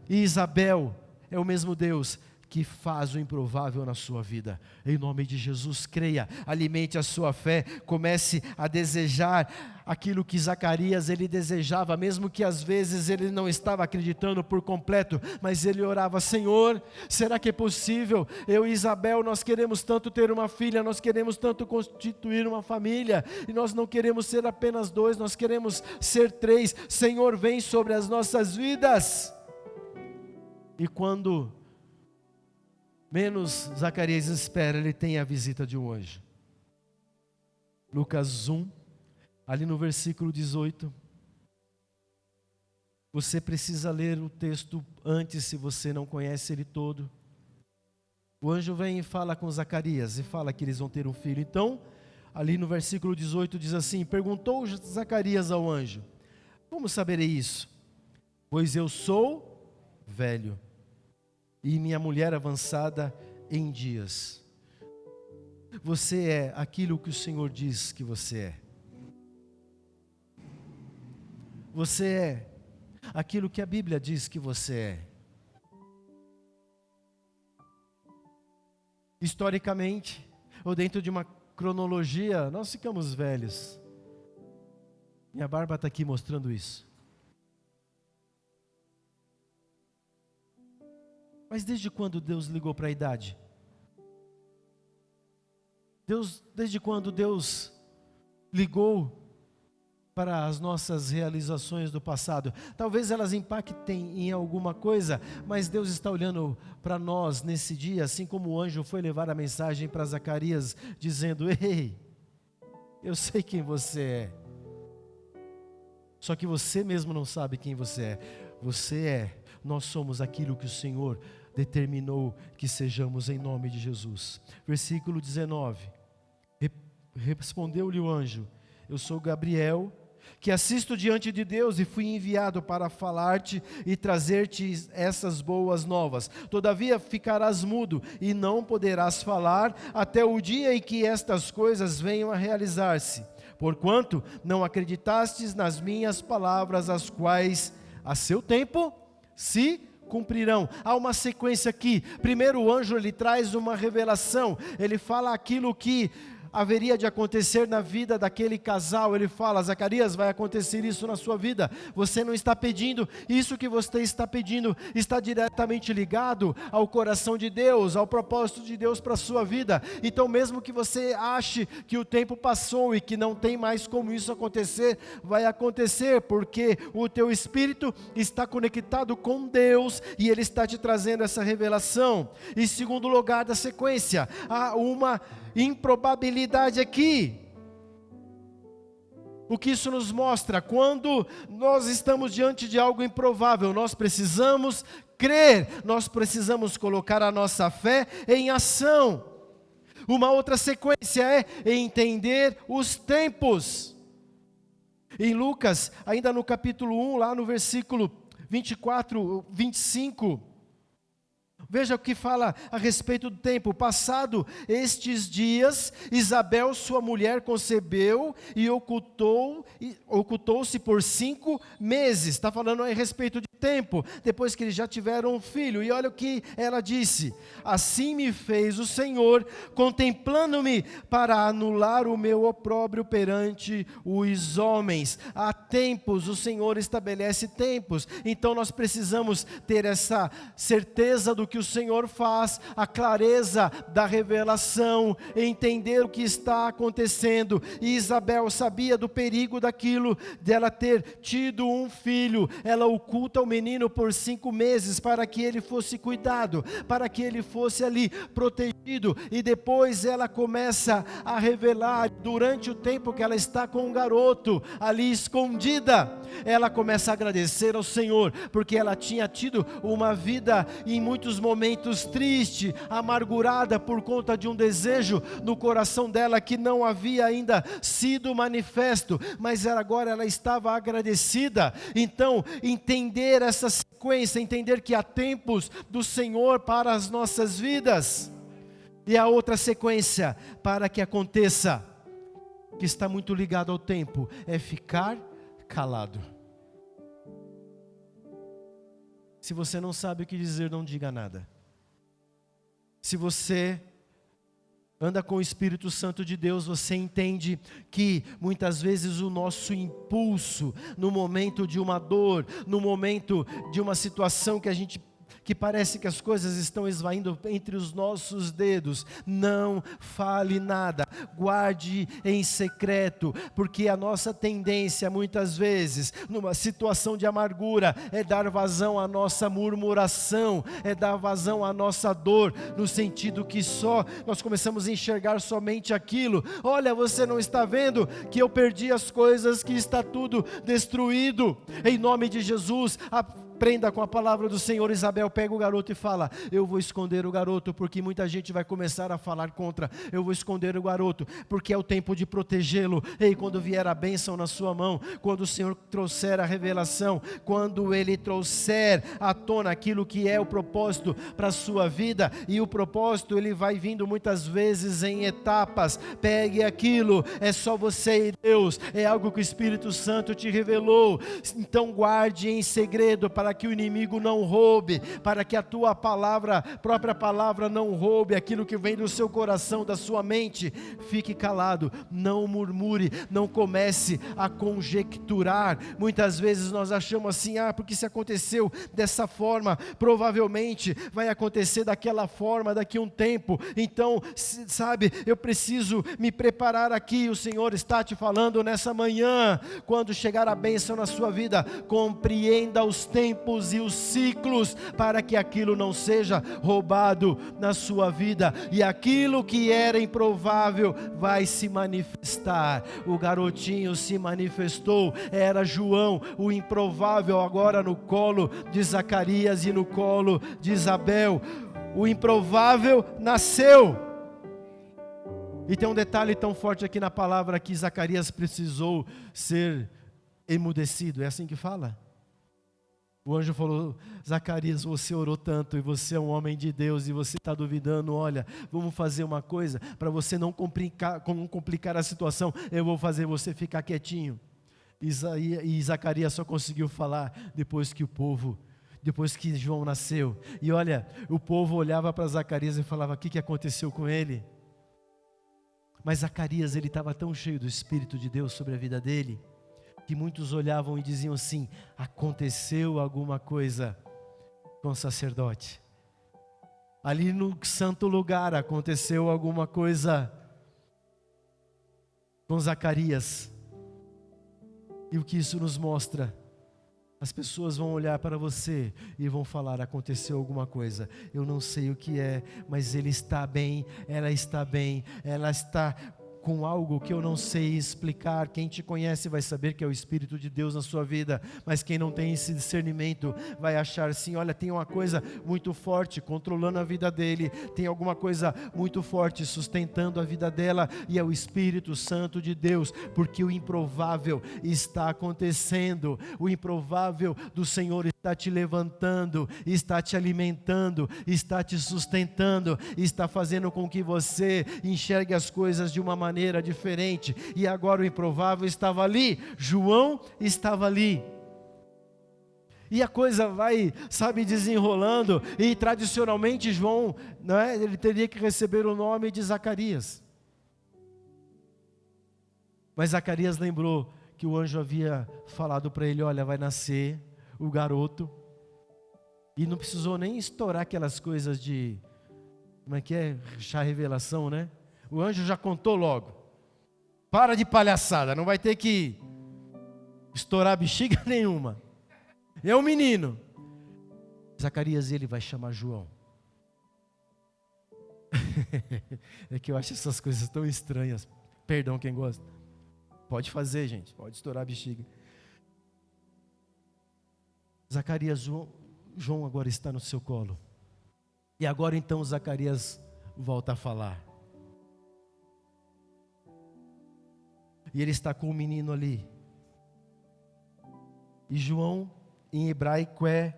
e Isabel é o mesmo Deus que faz o improvável na sua vida. Em nome de Jesus, creia, alimente a sua fé, comece a desejar aquilo que Zacarias ele desejava, mesmo que às vezes ele não estava acreditando por completo, mas ele orava: Senhor, será que é possível? Eu e Isabel, nós queremos tanto ter uma filha, nós queremos tanto constituir uma família, e nós não queremos ser apenas 2, nós queremos ser 3. Senhor, vem sobre as nossas vidas. E quando menos Zacarias espera, ele tem a visita de um anjo. Lucas 1, ali no versículo 18. Você precisa ler o texto antes, se você não conhece ele todo. O anjo vem e fala com Zacarias, e fala que eles vão ter um filho. Então, ali no versículo 18 diz assim: perguntou Zacarias ao anjo: como saberei isso? Pois eu sou velho, e minha mulher avançada em dias. Você é aquilo que o Senhor diz que você é. Você é aquilo que a Bíblia diz que você é. Historicamente, ou dentro de uma cronologia, nós ficamos velhos. Minha barba está aqui mostrando isso. Mas desde quando Deus ligou para a idade? Desde quando Deus ligou para as nossas realizações do passado? Talvez elas impactem em alguma coisa, mas Deus está olhando para nós nesse dia, assim como o anjo foi levar a mensagem para Zacarias, dizendo: ei, eu sei quem você é. Só que você mesmo não sabe quem você é. Nós somos aquilo que o Senhor determinou que sejamos, em nome de Jesus. Versículo 19. Respondeu-lhe o anjo: eu sou Gabriel, que assisto diante de Deus, e fui enviado para falar-te e trazer-te essas boas novas. Todavia ficarás mudo e não poderás falar até o dia em que estas coisas venham a realizar-se, porquanto não acreditastes nas minhas palavras, as quais a seu tempo se cumprirão. Há uma sequência aqui. Primeiro o anjo ele traz uma revelação, ele fala aquilo que haveria de acontecer na vida daquele casal. Ele fala: Zacarias, vai acontecer isso na sua vida. Você não está pedindo, isso que você está pedindo está diretamente ligado ao coração de Deus, ao propósito de Deus para a sua vida. Então mesmo que você ache que o tempo passou e que não tem mais como isso acontecer, vai acontecer, porque o teu espírito está conectado com Deus e Ele está te trazendo essa revelação. Em segundo lugar da sequência, há uma improbabilidade aqui. O que isso nos mostra? Quando nós estamos diante de algo improvável, nós precisamos crer, nós precisamos colocar a nossa fé em ação. Uma outra sequência é entender os tempos. Em Lucas, ainda no capítulo 1, lá no versículo 24, 25, veja o que fala a respeito do tempo. Passado estes dias, Isabel, sua mulher, concebeu e ocultou-se por 5 meses. Está falando a respeito de tempo, depois que eles já tiveram um filho. E olha o que ela disse: assim me fez o Senhor, contemplando-me para anular o meu opróbrio perante os homens. Há tempos, o Senhor estabelece tempos. Então nós precisamos ter essa certeza do que o Senhor faz, a clareza da revelação, entender o que está acontecendo. E Isabel sabia do perigo daquilo, dela ter tido um filho. Ela oculta o menino por 5 meses para que ele fosse cuidado, para que ele fosse ali protegido, e depois ela começa a revelar, durante o tempo que ela está com o garoto ali escondida, ela começa a agradecer ao Senhor, porque ela tinha tido uma vida em muitos momentos triste, amargurada por conta de um desejo no coração dela que não havia ainda sido manifesto, mas agora ela estava agradecida. Então, entender essa sequência, entender que há tempos do Senhor para as nossas vidas, e a outra sequência para que aconteça, que está muito ligado ao tempo, é ficar calado. Se você não sabe o que dizer, não diga nada. Se você anda com o Espírito Santo de Deus, você entende que muitas vezes o nosso impulso, no momento de uma dor, no momento de uma situação que parece que as coisas estão esvaindo entre os nossos dedos, não fale nada, guarde em secreto, porque a nossa tendência muitas vezes, numa situação de amargura, é dar vazão à nossa murmuração, é dar vazão à nossa dor, no sentido que só nós começamos a enxergar somente aquilo. Olha, você não está vendo que eu perdi as coisas, que está tudo destruído? Em nome de Jesus, aprenda com a palavra do Senhor. Isabel pega o garoto e fala: eu vou esconder o garoto, porque muita gente vai começar a falar contra. Eu vou esconder o garoto, porque é o tempo de protegê-lo. Ei, quando vier a bênção na sua mão, quando o Senhor trouxer a revelação, quando Ele trouxer à tona aquilo que é o propósito para a sua vida, e o propósito Ele vai vindo muitas vezes em etapas. Pegue aquilo, é só você e Deus, é algo que o Espírito Santo te revelou. Então guarde em segredo, para que o inimigo não roube, para que a tua própria palavra não roube aquilo que vem do seu coração, da sua mente. Fique calado, não murmure, não comece a conjecturar. Muitas vezes nós achamos assim: porque se aconteceu dessa forma, provavelmente vai acontecer daquela forma daqui a um tempo, então, sabe, eu preciso me preparar aqui. O Senhor está te falando nessa manhã: quando chegar a bênção na sua vida, compreenda os tempos e os ciclos, para que aquilo não seja roubado na sua vida, e aquilo que era improvável vai se manifestar. O garotinho se manifestou, era João, o improvável, agora no colo de Zacarias e no colo de Isabel. O improvável nasceu. E tem um detalhe tão forte aqui na palavra, que Zacarias precisou ser emudecido. É assim que fala? O anjo falou: Zacarias, você orou tanto, e você é um homem de Deus, e você está duvidando. Olha, vamos fazer uma coisa, para você não complicar a situação, eu vou fazer você ficar quietinho. E Zacarias só conseguiu falar depois que João nasceu. E olha, o povo olhava para Zacarias e falava: o que aconteceu com ele? Mas Zacarias, ele estava tão cheio do Espírito de Deus sobre a vida dele, que muitos olhavam e diziam assim: aconteceu alguma coisa com o sacerdote. Ali no santo lugar aconteceu alguma coisa com Zacarias. E o que isso nos mostra? As pessoas vão olhar para você e vão falar: aconteceu alguma coisa, eu não sei o que é, mas ele está bem, ela está com algo que eu não sei explicar. Quem te conhece vai saber que é o Espírito de Deus na sua vida, mas quem não tem esse discernimento vai achar assim: olha, tem uma coisa muito forte controlando a vida dele, tem alguma coisa muito forte sustentando a vida dela, e é o Espírito Santo de Deus, porque o improvável está acontecendo. O improvável do Senhor está te levantando, está te alimentando, está te sustentando, está fazendo com que você enxergue as coisas de uma maneira diferente. E agora o improvável estava ali, João estava ali. E a coisa vai, desenrolando. E tradicionalmente João, ele teria que receber o nome de Zacarias. Mas Zacarias lembrou que o anjo havia falado para ele: olha, vai nascer o garoto. E não precisou nem estourar aquelas coisas de, chá revelação, né? O anjo já contou logo: para de palhaçada, não vai ter que estourar bexiga nenhuma. É um menino. Zacarias, ele vai chamar João. É que eu acho essas coisas tão estranhas. Perdão quem gosta. Pode fazer, gente, pode estourar a bexiga. Zacarias, João agora está no seu colo. E agora então Zacarias volta a falar. E ele está com o menino ali. E João, em hebraico, é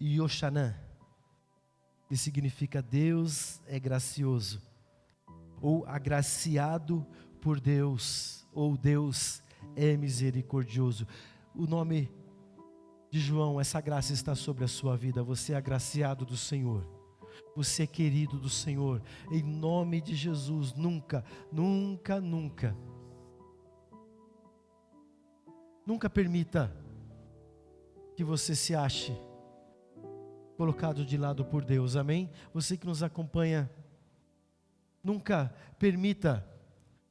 Yoshanã, que significa Deus é gracioso, ou agraciado por Deus, ou Deus é misericordioso. O nome de João, essa graça está sobre a sua vida. Você é agraciado do Senhor. Você é querido do Senhor. Em nome de Jesus, nunca, nunca, nunca. Nunca permita que você se ache colocado de lado por Deus, amém? Você que nos acompanha, nunca permita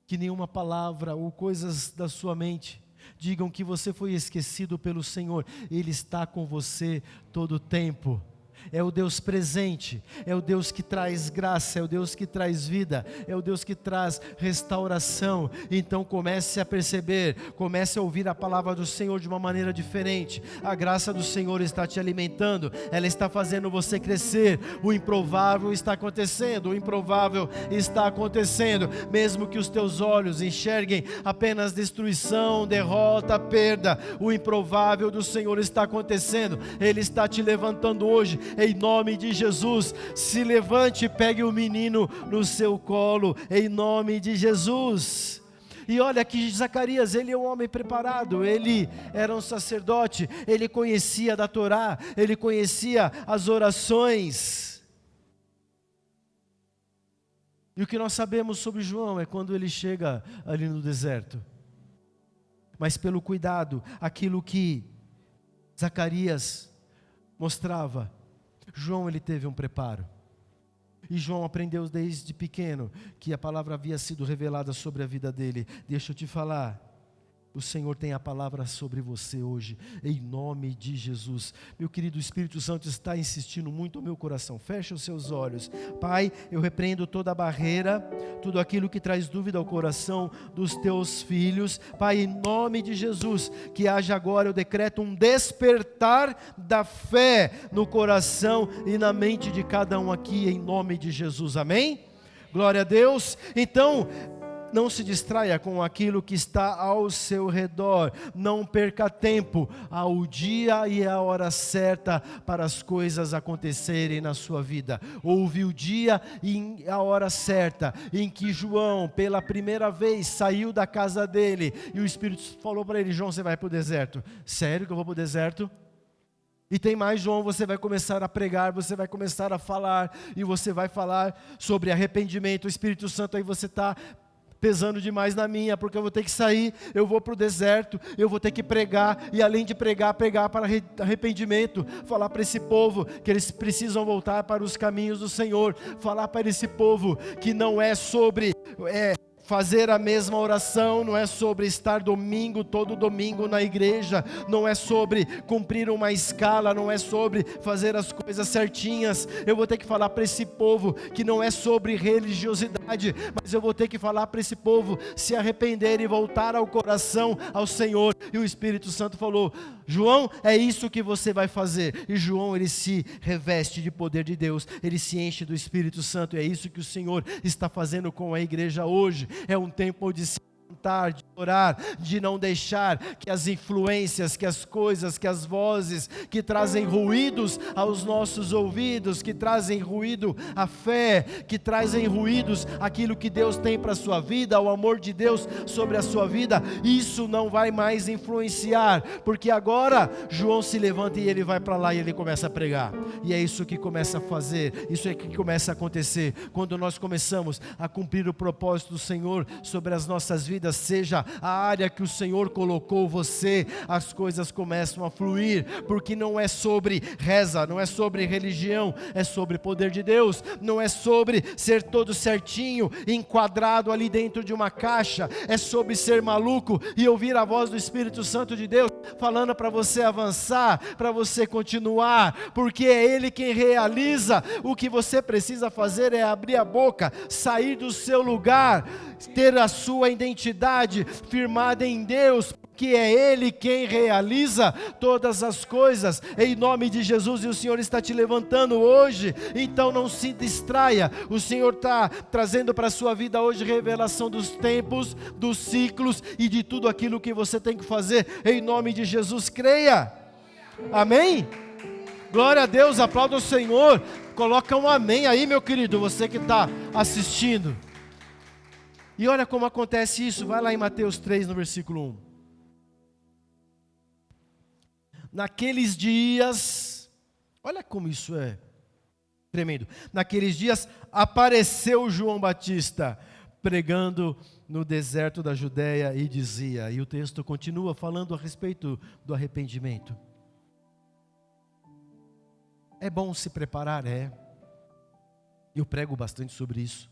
que nenhuma palavra ou coisas da sua mente digam que você foi esquecido pelo Senhor. Ele está com você todo o tempo. É o Deus presente, é o Deus que traz graça, é o Deus que traz vida, é o Deus que traz restauração. Então comece a perceber, comece a ouvir a palavra do Senhor de uma maneira diferente. A graça do Senhor está te alimentando, ela está fazendo você crescer. O improvável está acontecendo, o improvável está acontecendo. Mesmo que os teus olhos enxerguem apenas destruição, derrota, perda, o improvável do Senhor está acontecendo. Ele está te levantando hoje. Em nome de Jesus, se levante e pegue o menino no seu colo, em nome de Jesus. E olha que Zacarias, ele é um homem preparado, ele era um sacerdote, ele conhecia da Torá, ele conhecia as orações. E o que nós sabemos sobre João é quando ele chega ali no deserto. Mas pelo cuidado, aquilo que Zacarias mostrava, João, ele teve um preparo. E João aprendeu desde pequeno que a palavra havia sido revelada sobre a vida dele. Deixa eu te falar, o Senhor tem a palavra sobre você hoje, em nome de Jesus. Meu querido, o Espírito Santo está insistindo muito no meu coração. Fecha os seus olhos. Pai, eu repreendo toda a barreira, tudo aquilo que traz dúvida ao coração dos teus filhos. Pai, em nome de Jesus, que haja agora, eu decreto um despertar da fé no coração e na mente de cada um aqui, em nome de Jesus. Amém? Glória a Deus. Então, não se distraia com aquilo que está ao seu redor. Não perca tempo ao dia e a hora certa para as coisas acontecerem na sua vida. Houve o dia e a hora certa em que João, pela primeira vez, saiu da casa dele. E o Espírito falou para ele: João, você vai para o deserto. Sério que eu vou para o deserto? E tem mais, João, você vai começar a pregar, você vai começar a falar, e você vai falar sobre arrependimento. O Espírito Santo, aí você está pesando demais na minha, porque eu vou ter que sair, eu vou para o deserto, eu vou ter que pregar, e além de pregar para arrependimento, falar para esse povo que eles precisam voltar para os caminhos do Senhor, falar para esse povo que não é sobre fazer a mesma oração, não é sobre estar todo domingo na igreja, não é sobre cumprir uma escala, não é sobre fazer as coisas certinhas. Eu vou ter que falar para esse povo que não é sobre religiosidade, mas eu vou ter que falar para esse povo se arrepender e voltar ao coração, ao Senhor. E o Espírito Santo falou: João, é isso que você vai fazer. E João, ele se reveste de poder de Deus, ele se enche do Espírito Santo, e é isso que o Senhor está fazendo com a igreja hoje. É um tempo de se levantar, de orar, de não deixar que as influências, que as coisas, que as vozes que trazem ruídos aos nossos ouvidos, que trazem ruído à fé, que trazem ruídos aquilo que Deus tem para a sua vida, o amor de Deus sobre a sua vida, isso não vai mais influenciar, porque agora João se levanta e ele vai para lá e ele começa a pregar. E é isso que começa a fazer, isso é que começa a acontecer quando nós começamos a cumprir o propósito do Senhor sobre as nossas vidas. Seja a área que o Senhor colocou você, as coisas começam a fluir, porque não é sobre reza, não é sobre religião, é sobre poder de Deus, não é sobre ser todo certinho, enquadrado ali dentro de uma caixa, é sobre ser maluco e ouvir a voz do Espírito Santo de Deus falando para você avançar, para você continuar, porque é Ele quem realiza. O que você precisa fazer é abrir a boca, sair do seu lugar, ter a sua identidade firmada em Deus, porque é Ele quem realiza todas as coisas, em nome de Jesus. E o Senhor está te levantando hoje, então não se distraia. O Senhor está trazendo para a sua vida hoje revelação dos tempos, dos ciclos e de tudo aquilo que você tem que fazer, em nome de Jesus. Creia, amém? Glória a Deus, aplauda o Senhor, coloca um amém aí, meu querido, você que está assistindo. E olha como acontece isso, vai lá em Mateus 3, no versículo 1. Naqueles dias, olha como isso é Tremendo. Naqueles dias apareceu João Batista, pregando no deserto da Judéia e dizia, e o texto continua falando a respeito do arrependimento. É bom se preparar, eu prego bastante sobre isso.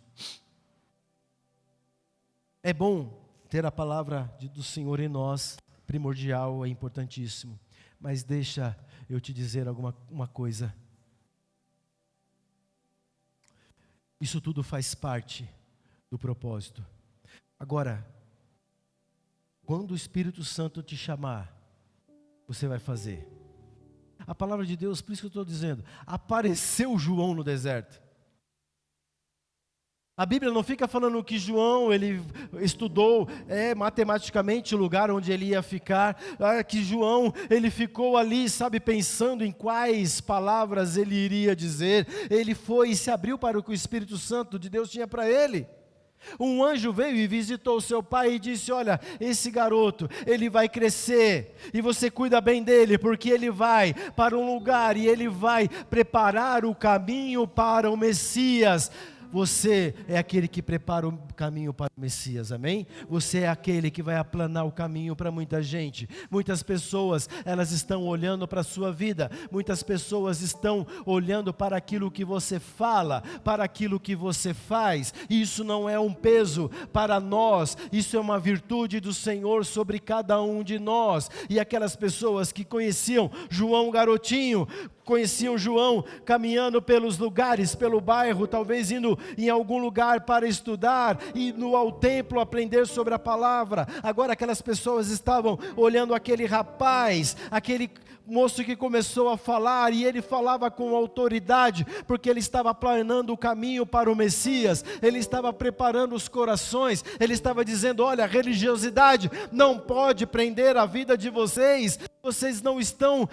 É bom ter a palavra do Senhor em nós, primordial, é importantíssimo. Mas deixa eu te dizer uma coisa. Isso tudo faz parte do propósito. Agora, quando o Espírito Santo te chamar, você vai fazer. A palavra de Deus, por isso que eu estou dizendo, apareceu João no deserto. A Bíblia não fica falando que João, ele estudou matematicamente o lugar onde ele ia ficar, que João, ele ficou ali, pensando em quais palavras ele iria dizer. Ele foi e se abriu para o que o Espírito Santo de Deus tinha para ele. Um anjo veio e visitou seu pai e disse, olha, esse garoto, ele vai crescer, e você cuida bem dele, porque ele vai para um lugar, e ele vai preparar o caminho para o Messias. Você é aquele que prepara o caminho para o Messias, amém? Você é aquele que vai aplanar o caminho para muita gente. Muitas pessoas, elas estão olhando para a sua vida. Muitas pessoas estão olhando para aquilo que você fala, para aquilo que você faz. Isso não é um peso para nós, isso é uma virtude do Senhor sobre cada um de nós. E aquelas pessoas que conheciam João garotinho, conheciam João caminhando pelos lugares, pelo bairro, talvez indo em algum lugar para estudar, indo ao templo aprender sobre a palavra. Agora aquelas pessoas estavam olhando aquele rapaz, aquele moço que começou a falar, e ele falava com autoridade, porque ele estava planando o caminho para o Messias, ele estava preparando os corações, ele estava dizendo, olha, a religiosidade não pode prender a vida de vocês, vocês não estão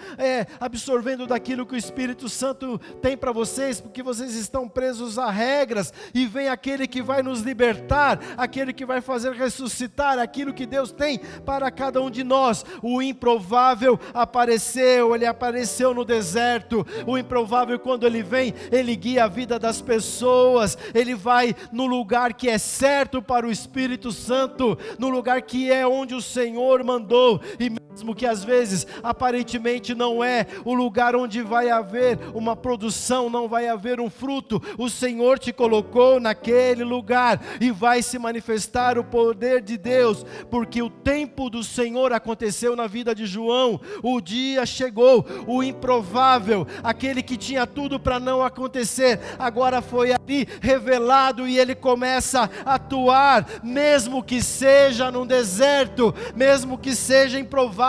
absorvendo daquilo que o Espírito Santo tem para vocês, porque vocês estão presos a regras, e vem aquele que vai nos libertar, aquele que vai fazer ressuscitar aquilo que Deus tem para cada um de nós. O improvável apareceu, ele apareceu no deserto. O improvável, quando ele vem, ele guia a vida das pessoas, ele vai no lugar que é certo para o Espírito Santo, no lugar que é onde o Senhor mandou, e mesmo que às vezes aparentemente não é o lugar onde vai haver uma produção, não vai haver um fruto, o Senhor te colocou naquele lugar, e vai se manifestar o poder de Deus, porque o tempo do Senhor aconteceu na vida de João. O dia chegou, o improvável, aquele que tinha tudo para não acontecer, agora foi ali revelado, e ele começa a atuar, mesmo que seja num deserto, mesmo que seja improvável.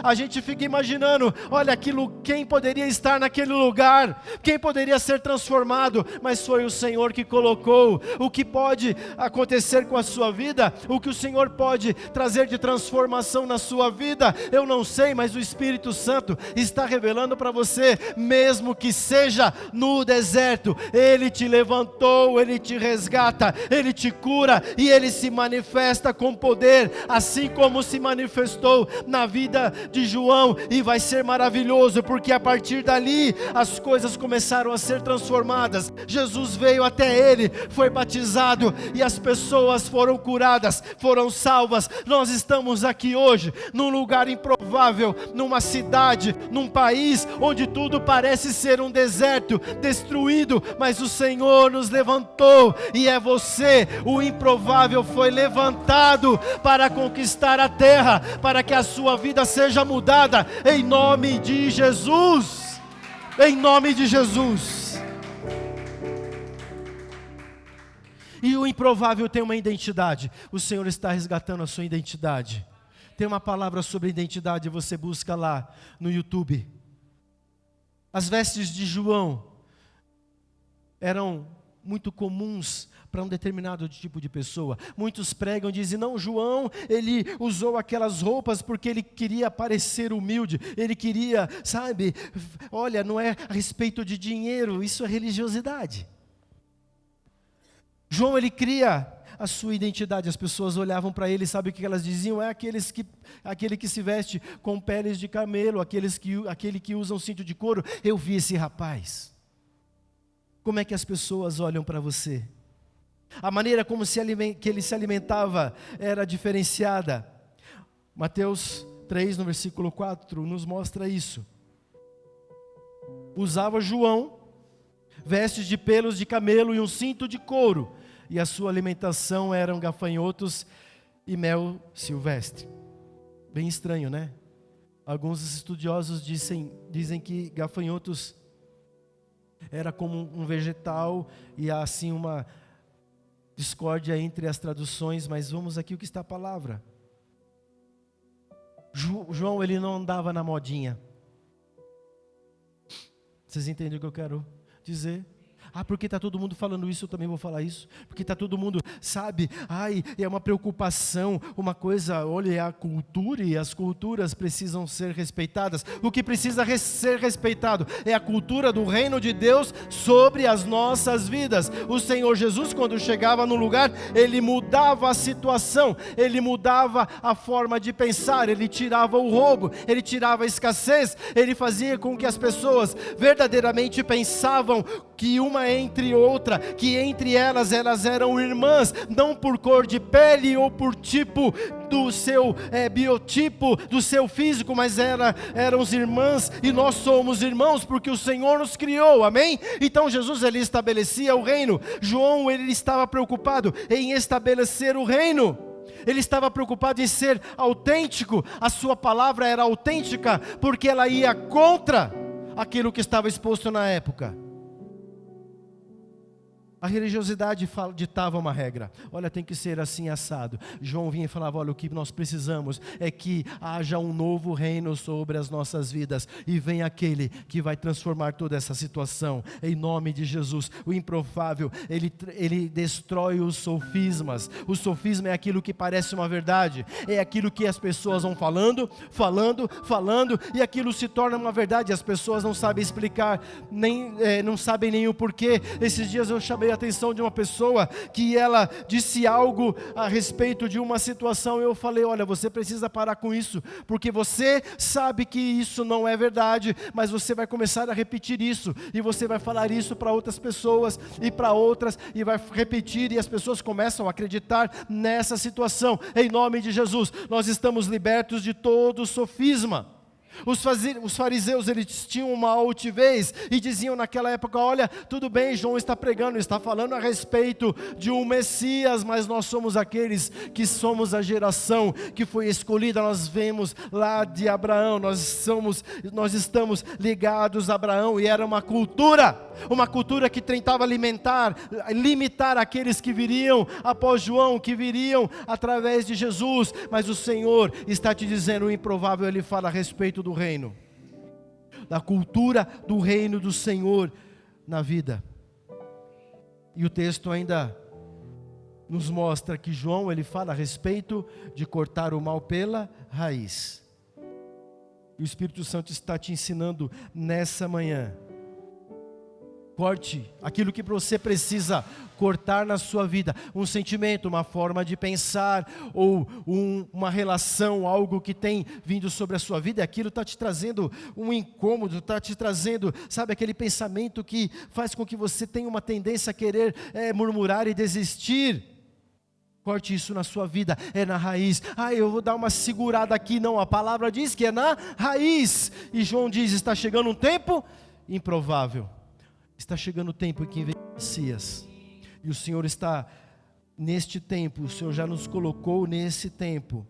A gente fica imaginando, olha aquilo, quem poderia estar naquele lugar, quem poderia ser transformado, mas foi o Senhor que colocou. O que pode acontecer com a sua vida, o que o Senhor pode trazer de transformação na sua vida, eu não sei, mas o Espírito Santo está revelando para você, mesmo que seja no deserto, Ele te levantou, Ele te resgata, Ele te cura, e Ele se manifesta com poder, assim como se manifestou na vida de João, e vai ser maravilhoso, porque a partir dali, as coisas começaram a ser transformadas. Jesus veio até ele, foi batizado, e as pessoas foram curadas, foram salvas. Nós estamos aqui hoje, num lugar improvável, numa cidade, num país, onde tudo parece ser um deserto, destruído, mas o Senhor nos levantou, e é você, o improvável foi levantado para conquistar a terra, para que a sua vida seja mudada, em nome de Jesus, em nome de Jesus. E o improvável tem uma identidade, o Senhor está resgatando a sua identidade. Tem uma palavra sobre identidade, você busca lá no YouTube. As vestes de João eram muito comuns para um determinado tipo de pessoa. Muitos pregam e dizem, não, João, ele usou aquelas roupas porque ele queria parecer humilde, ele queria, olha, não é a respeito de dinheiro, isso é religiosidade. João, ele cria a sua identidade, as pessoas olhavam para ele, sabe o que elas diziam? É aquele que se veste com peles de camelo, aquele que usa um cinto de couro. Eu vi esse rapaz. Como é que as pessoas olham para você? A maneira como que ele se alimentava era diferenciada. Mateus 3, no versículo 4, nos mostra isso. Usava João vestes de pelos de camelo e um cinto de couro, e a sua alimentação eram gafanhotos e mel silvestre. Bem estranho, né? Alguns estudiosos dizem que gafanhotos era como um vegetal, e há assim uma discórdia entre as traduções, mas vamos aqui o que está a palavra. João, ele não andava na modinha. Vocês entendem o que eu quero dizer? Porque está todo mundo falando isso, eu também vou falar isso. Porque está todo mundo, sabe, é uma preocupação, uma coisa, olha, é a cultura, e as culturas precisam ser respeitadas. O que precisa ser respeitado é a cultura do reino de Deus sobre as nossas vidas. O Senhor Jesus, quando chegava no lugar, ele mudava a situação, ele mudava a forma de pensar, ele tirava o roubo, ele tirava a escassez, ele fazia com que as pessoas verdadeiramente pensavam que uma entre outra, que entre elas eram irmãs, não por cor de pele ou por tipo do seu biotipo, do seu físico, mas eram irmãs, e nós somos irmãos porque o Senhor nos criou, amém? Então Jesus, ele estabelecia o reino. João, ele estava preocupado em estabelecer o reino. Ele estava preocupado em ser autêntico. A sua palavra era autêntica porque ela ia contra aquilo que estava exposto na época. A religiosidade ditava uma regra. Olha, tem que ser assim assado. João vinha e falava, olha, o que nós precisamos é que haja um novo reino sobre as nossas vidas. E vem aquele que vai transformar toda essa situação. Em nome de Jesus. O improvável, ele destrói os sofismas. O sofisma é aquilo que parece uma verdade. É aquilo que as pessoas vão falando, e aquilo se torna uma verdade. As pessoas não sabem explicar, não sabem nem o porquê. Esses dias eu chamei a atenção de uma pessoa que ela disse algo a respeito de uma situação, e eu falei, olha, você precisa parar com isso, porque você sabe que isso não é verdade, mas você vai começar a repetir isso, e você vai falar isso para outras pessoas, e para outras, e vai repetir, e as pessoas começam a acreditar nessa situação. Em nome de Jesus, nós estamos libertos de todo sofisma. Os fariseus, eles tinham uma altivez e diziam naquela época, olha, tudo bem, João está pregando, está falando a respeito de um Messias, mas nós somos aqueles que somos a geração que foi escolhida. Nós vemos lá de Abraão, nós estamos ligados a Abraão, e era uma cultura que tentava limitar aqueles que viriam após João, que viriam através de Jesus. Mas o Senhor está te dizendo o improvável. Ele fala a respeito do reino, da cultura do reino do Senhor na vida. E o texto ainda nos mostra que João, ele fala a respeito de cortar o mal pela raiz. E o Espírito Santo está te ensinando nessa manhã. Corte aquilo que você precisa cortar na sua vida, um sentimento, uma forma de pensar, ou uma relação, algo que tem vindo sobre a sua vida, e aquilo está te trazendo um incômodo, está te trazendo, sabe, aquele pensamento que faz com que você tenha uma tendência a querer murmurar e desistir. Corte isso na sua vida, é na raiz. Eu vou dar uma segurada aqui. Não, a palavra diz que é na raiz. E João diz, está chegando um tempo improvável. Está chegando o tempo em que vem o Messias. E o Senhor está neste tempo, o Senhor já nos colocou nesse tempo.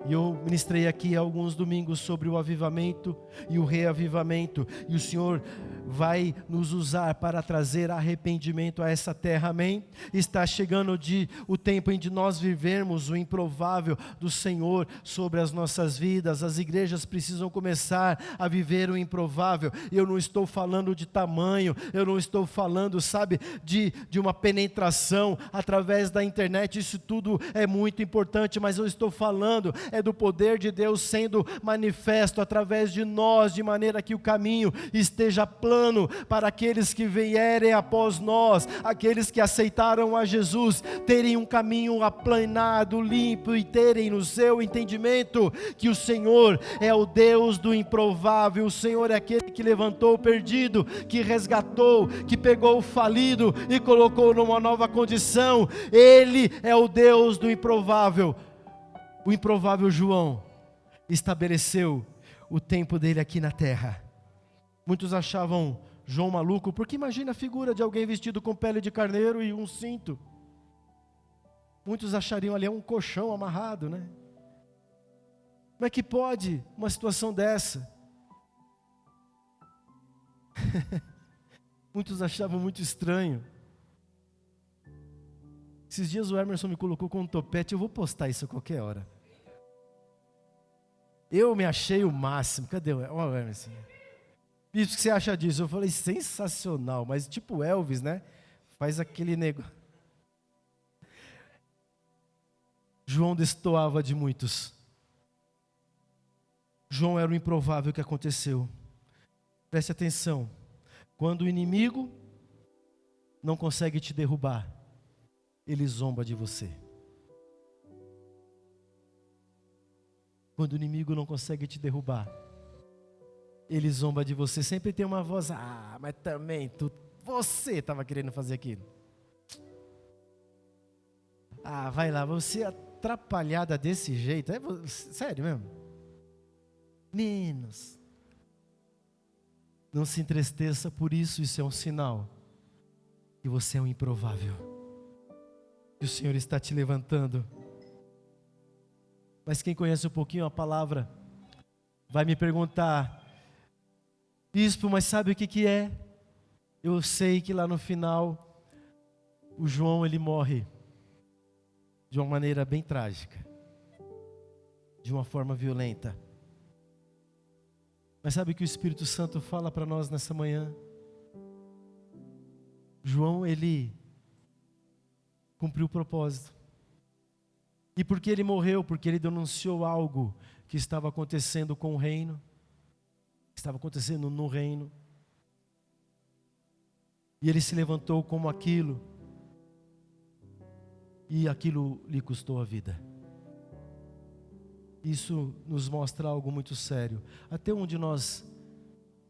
E eu ministrei aqui há alguns domingos sobre o avivamento e o reavivamento. E o Senhor vai nos usar para trazer arrependimento a essa terra, amém? Está chegando o tempo em que nós vivermos o improvável do Senhor sobre as nossas vidas. As igrejas precisam começar a viver o improvável. Eu não estou falando de tamanho, eu não estou falando, sabe, de uma penetração através da internet. Isso tudo é muito importante, mas eu estou falando do poder de Deus sendo manifesto através de nós, de maneira que o caminho esteja plano plano para aqueles que vierem após nós, aqueles que aceitaram a Jesus, terem um caminho aplanado, limpo, e terem no seu entendimento que o Senhor é o Deus do improvável, o Senhor é aquele que levantou o perdido, que resgatou, que pegou o falido e colocou numa nova condição. Ele é o Deus do improvável. O improvável João estabeleceu o tempo dele aqui na terra. Muitos achavam João maluco, porque imagina a figura de alguém vestido com pele de carneiro e um cinto. Muitos achariam ali um colchão amarrado, né? Como é que pode uma situação dessa? Muitos achavam muito estranho. Esses dias o Emerson me colocou com um topete, eu vou postar isso a qualquer hora. Eu me achei o máximo. Cadê o Emerson? Isso, o que você acha disso? Eu falei, sensacional, mas tipo Elvis, né? Faz aquele negócio. João destoava de muitos. João era o improvável que aconteceu. Preste atenção. Quando o inimigo não consegue te derrubar, ele zomba de você. Quando o inimigo não consegue te derrubar, ele zomba de você. Sempre tem uma voz, mas também você estava querendo fazer aquilo. Vai lá, você atrapalhada desse jeito, sério mesmo? Menos. Não se entristeça por isso, isso é um sinal que você é um improvável, que o Senhor está te levantando. Mas quem conhece um pouquinho a palavra, vai me perguntar, bispo, mas sabe o que é? Eu sei que lá no final, o João ele morre de uma maneira bem trágica, de uma forma violenta. Mas sabe o que o Espírito Santo fala para nós nessa manhã? João, ele cumpriu o propósito. E por que ele morreu? Porque ele denunciou algo que estava acontecendo com o reino, que estava acontecendo no reino. E ele se levantou como aquilo, e aquilo lhe custou a vida. Isso nos mostra algo muito sério. Até onde nós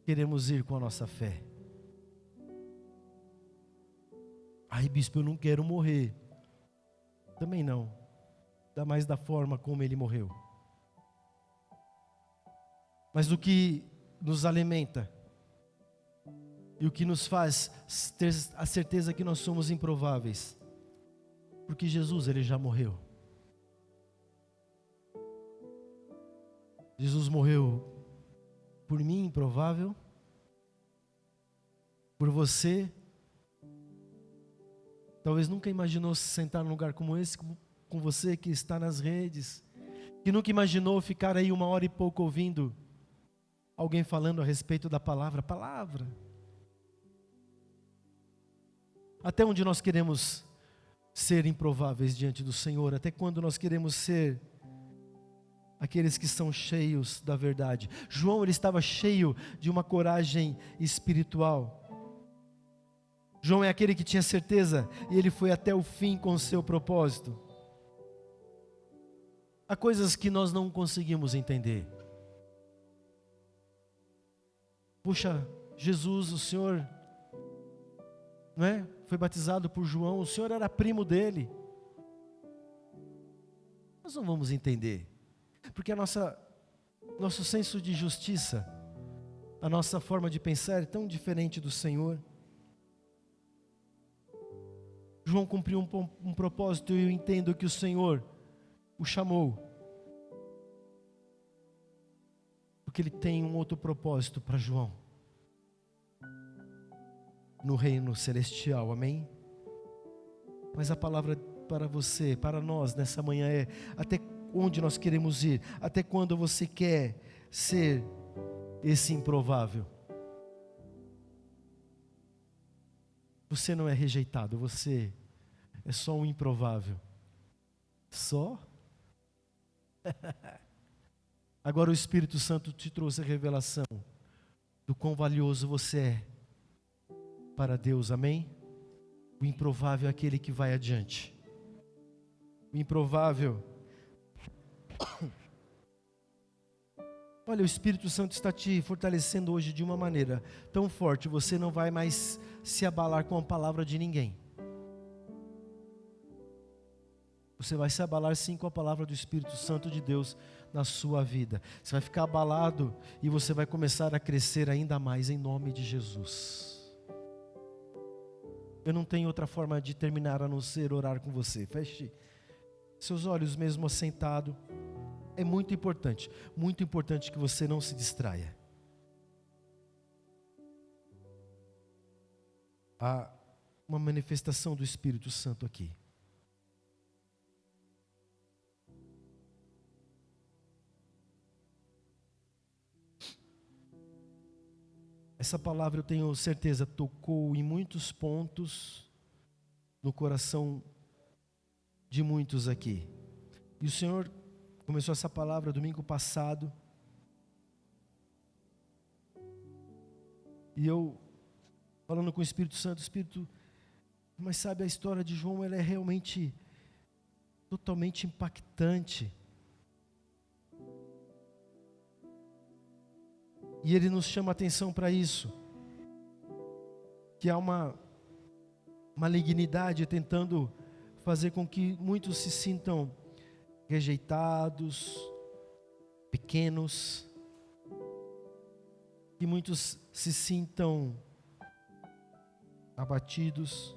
queremos ir com a nossa fé? Bispo, eu não quero morrer. Também não. Ainda mais da forma como ele morreu. Mas o que nos alimenta e o que nos faz ter a certeza que nós somos improváveis, porque Jesus, ele já morreu. Jesus morreu por mim, improvável, por você. Talvez nunca imaginou se sentar num lugar como esse, com você que está nas redes, que nunca imaginou ficar aí 1 hora e pouco ouvindo alguém falando a respeito da palavra. Até onde nós queremos ser improváveis diante do Senhor? Até quando nós queremos ser aqueles que são cheios da verdade? João, ele estava cheio de uma coragem espiritual. João é aquele que tinha certeza e ele foi até o fim com o seu propósito. Há coisas que nós não conseguimos entender. Puxa, Jesus, o Senhor, não é? Foi batizado por João, o Senhor era primo dele. Nós não vamos entender, porque nosso senso de justiça, a nossa forma de pensar é tão diferente do Senhor. João cumpriu um propósito e eu entendo que o Senhor o chamou, porque Ele tem um outro propósito para João, no reino celestial, amém? Mas a palavra para você, para nós nessa manhã é: até onde nós queremos ir? Até quando você quer ser esse improvável? Você não é rejeitado, você é só um improvável. Só? Agora o Espírito Santo te trouxe a revelação do quão valioso você é para Deus, amém? O improvável é aquele que vai adiante. O improvável. Olha, o Espírito Santo está te fortalecendo hoje de uma maneira tão forte, você não vai mais se abalar com a palavra de ninguém. Você vai se abalar sim com a palavra do Espírito Santo de Deus na sua vida. Você vai ficar abalado e você vai começar a crescer ainda mais em nome de Jesus. Eu não tenho outra forma de terminar a não ser orar com você. Feche seus olhos mesmo assentado. É muito importante que você não se distraia. Há uma manifestação do Espírito Santo aqui. Essa palavra, eu tenho certeza, tocou em muitos pontos no coração de muitos aqui. E o Senhor começou essa palavra domingo passado. E eu, falando com o Espírito Santo, mas sabe, a história de João, ela é realmente totalmente impactante. E ele nos chama a atenção para isso. Que há uma malignidade tentando fazer com que muitos se sintam rejeitados, pequenos, que muitos se sintam abatidos,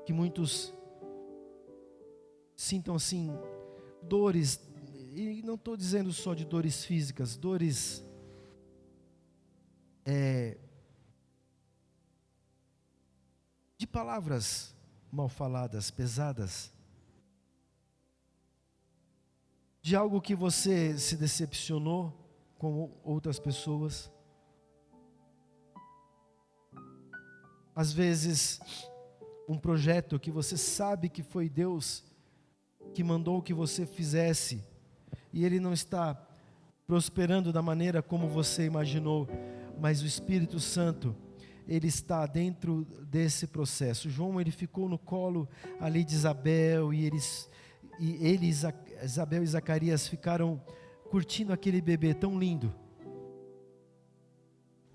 que muitos sintam assim dores, e não estou dizendo só de dores físicas, dores de palavras mal faladas, pesadas, de algo que você se decepcionou com outras pessoas. Às vezes, um projeto que você sabe que foi Deus que mandou que você fizesse, e ele não está prosperando da maneira como você imaginou, mas o Espírito Santo, ele está dentro desse processo. João, ele ficou no colo ali de Isabel, e Isabel e Zacarias ficaram curtindo aquele bebê tão lindo,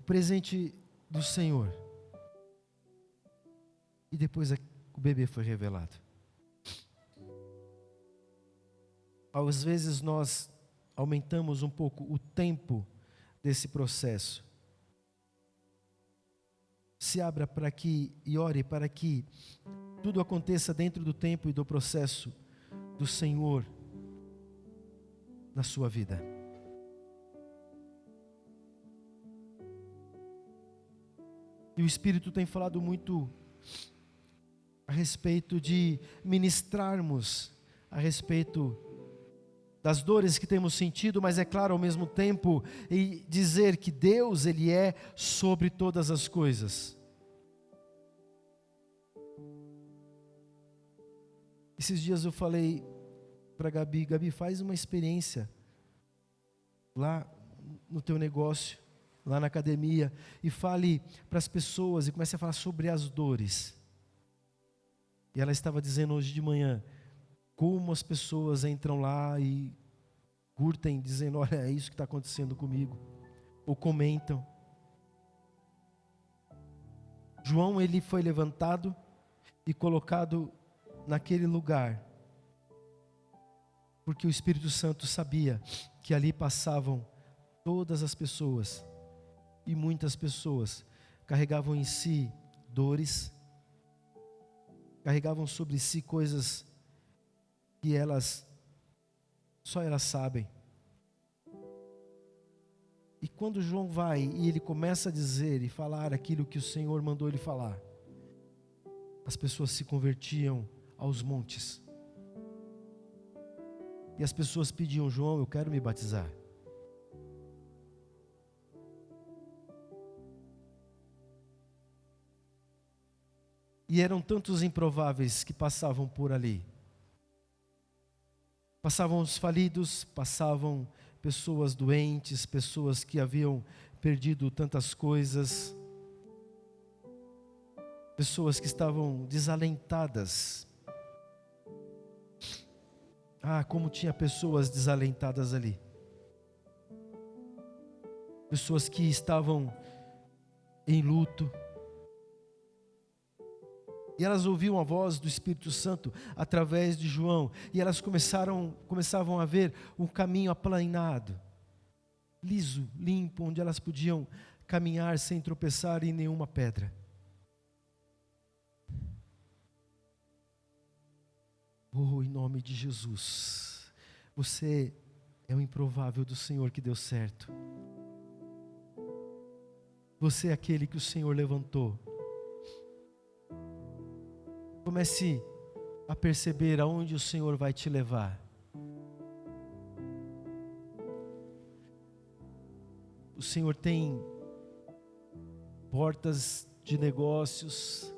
o presente do Senhor. E depois o bebê foi revelado. Às vezes nós aumentamos um pouco o tempo desse processo. Se abra para que, e ore para que tudo aconteça dentro do tempo e do processo do Senhor na sua vida. E o Espírito tem falado muito a respeito de ministrarmos, a respeito das dores que temos sentido, mas é claro, ao mesmo tempo, e dizer que Deus, Ele é sobre todas as coisas. Esses dias eu falei para Gabi, faz uma experiência lá no teu negócio, lá na academia, e fale para as pessoas, e comece a falar sobre as dores. E ela estava dizendo hoje de manhã, como as pessoas entram lá e curtem, dizendo, olha, é isso que está acontecendo comigo, ou comentam. João, ele foi levantado e colocado naquele lugar, porque o Espírito Santo sabia que ali passavam todas as pessoas, e muitas pessoas carregavam em si dores, carregavam sobre si coisas que só elas sabem. E quando João vai e ele começa a dizer e falar aquilo que o Senhor mandou ele falar, as pessoas se convertiam aos montes. E as pessoas pediam, João, eu quero me batizar. E eram tantos improváveis que passavam por ali. Passavam os falidos, passavam pessoas doentes, pessoas que haviam perdido tantas coisas, pessoas que estavam desalentadas. Como tinha pessoas desalentadas ali. Pessoas que estavam em luto. E elas ouviam a voz do Espírito Santo através de João. E elas começavam a ver um caminho aplanado, liso, limpo, onde elas podiam caminhar sem tropeçar em nenhuma pedra. Em nome de Jesus, você é o improvável do Senhor que deu certo. Você é aquele que o Senhor levantou. Comece a perceber aonde o Senhor vai te levar. O Senhor tem portas de negócios.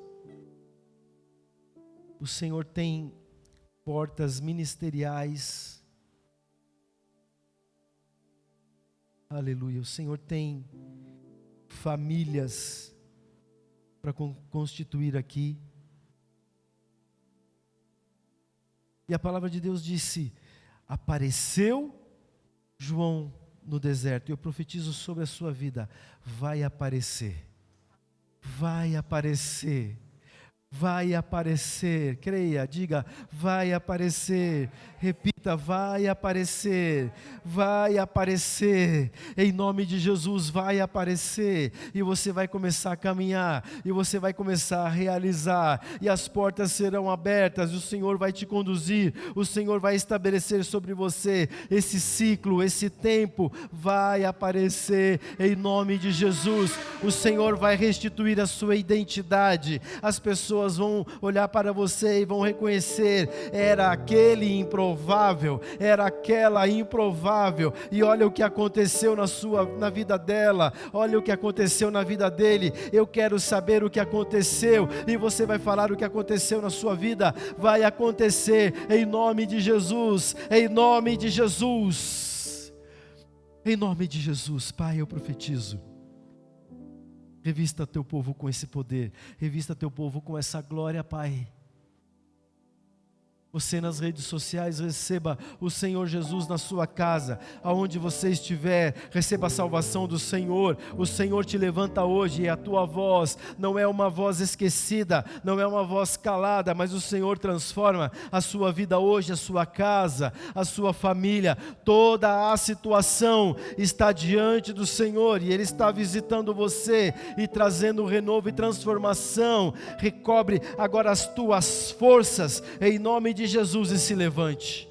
O Senhor tem portas ministeriais. Aleluia. O Senhor tem famílias para constituir aqui. E a palavra de Deus disse: apareceu João no deserto. E eu profetizo sobre a sua vida: vai aparecer. Vai aparecer. Vai aparecer. Creia, diga: vai aparecer. Repita: vai aparecer. Vai aparecer. Em nome de Jesus, vai aparecer. E você vai começar a caminhar. E você vai começar a realizar. E as portas serão abertas. E o Senhor vai te conduzir. O Senhor vai estabelecer sobre você esse ciclo, esse tempo. Vai aparecer. Em nome de Jesus. O Senhor vai restituir a sua identidade. As pessoas vão olhar para você e vão reconhecer: era aquele improvável, era aquela improvável. E olha o que aconteceu na vida dela, olha o que aconteceu na vida dele. Eu quero saber o que aconteceu, e você vai falar o que aconteceu na sua vida. Vai acontecer em nome de Jesus, em nome de Jesus, em nome de Jesus. Pai, eu profetizo: revista teu povo com esse poder, revista teu povo com essa glória, Pai. Você nas redes sociais, receba o Senhor Jesus na sua casa, aonde você estiver, receba a salvação do Senhor. O Senhor te levanta hoje, e a tua voz não é uma voz esquecida, não é uma voz calada, mas o Senhor transforma a sua vida hoje, a sua casa, a sua família. Toda a situação está diante do Senhor, e Ele está visitando você e trazendo renovo e transformação. Recobre agora as tuas forças, em nome de Jesus, e se levante.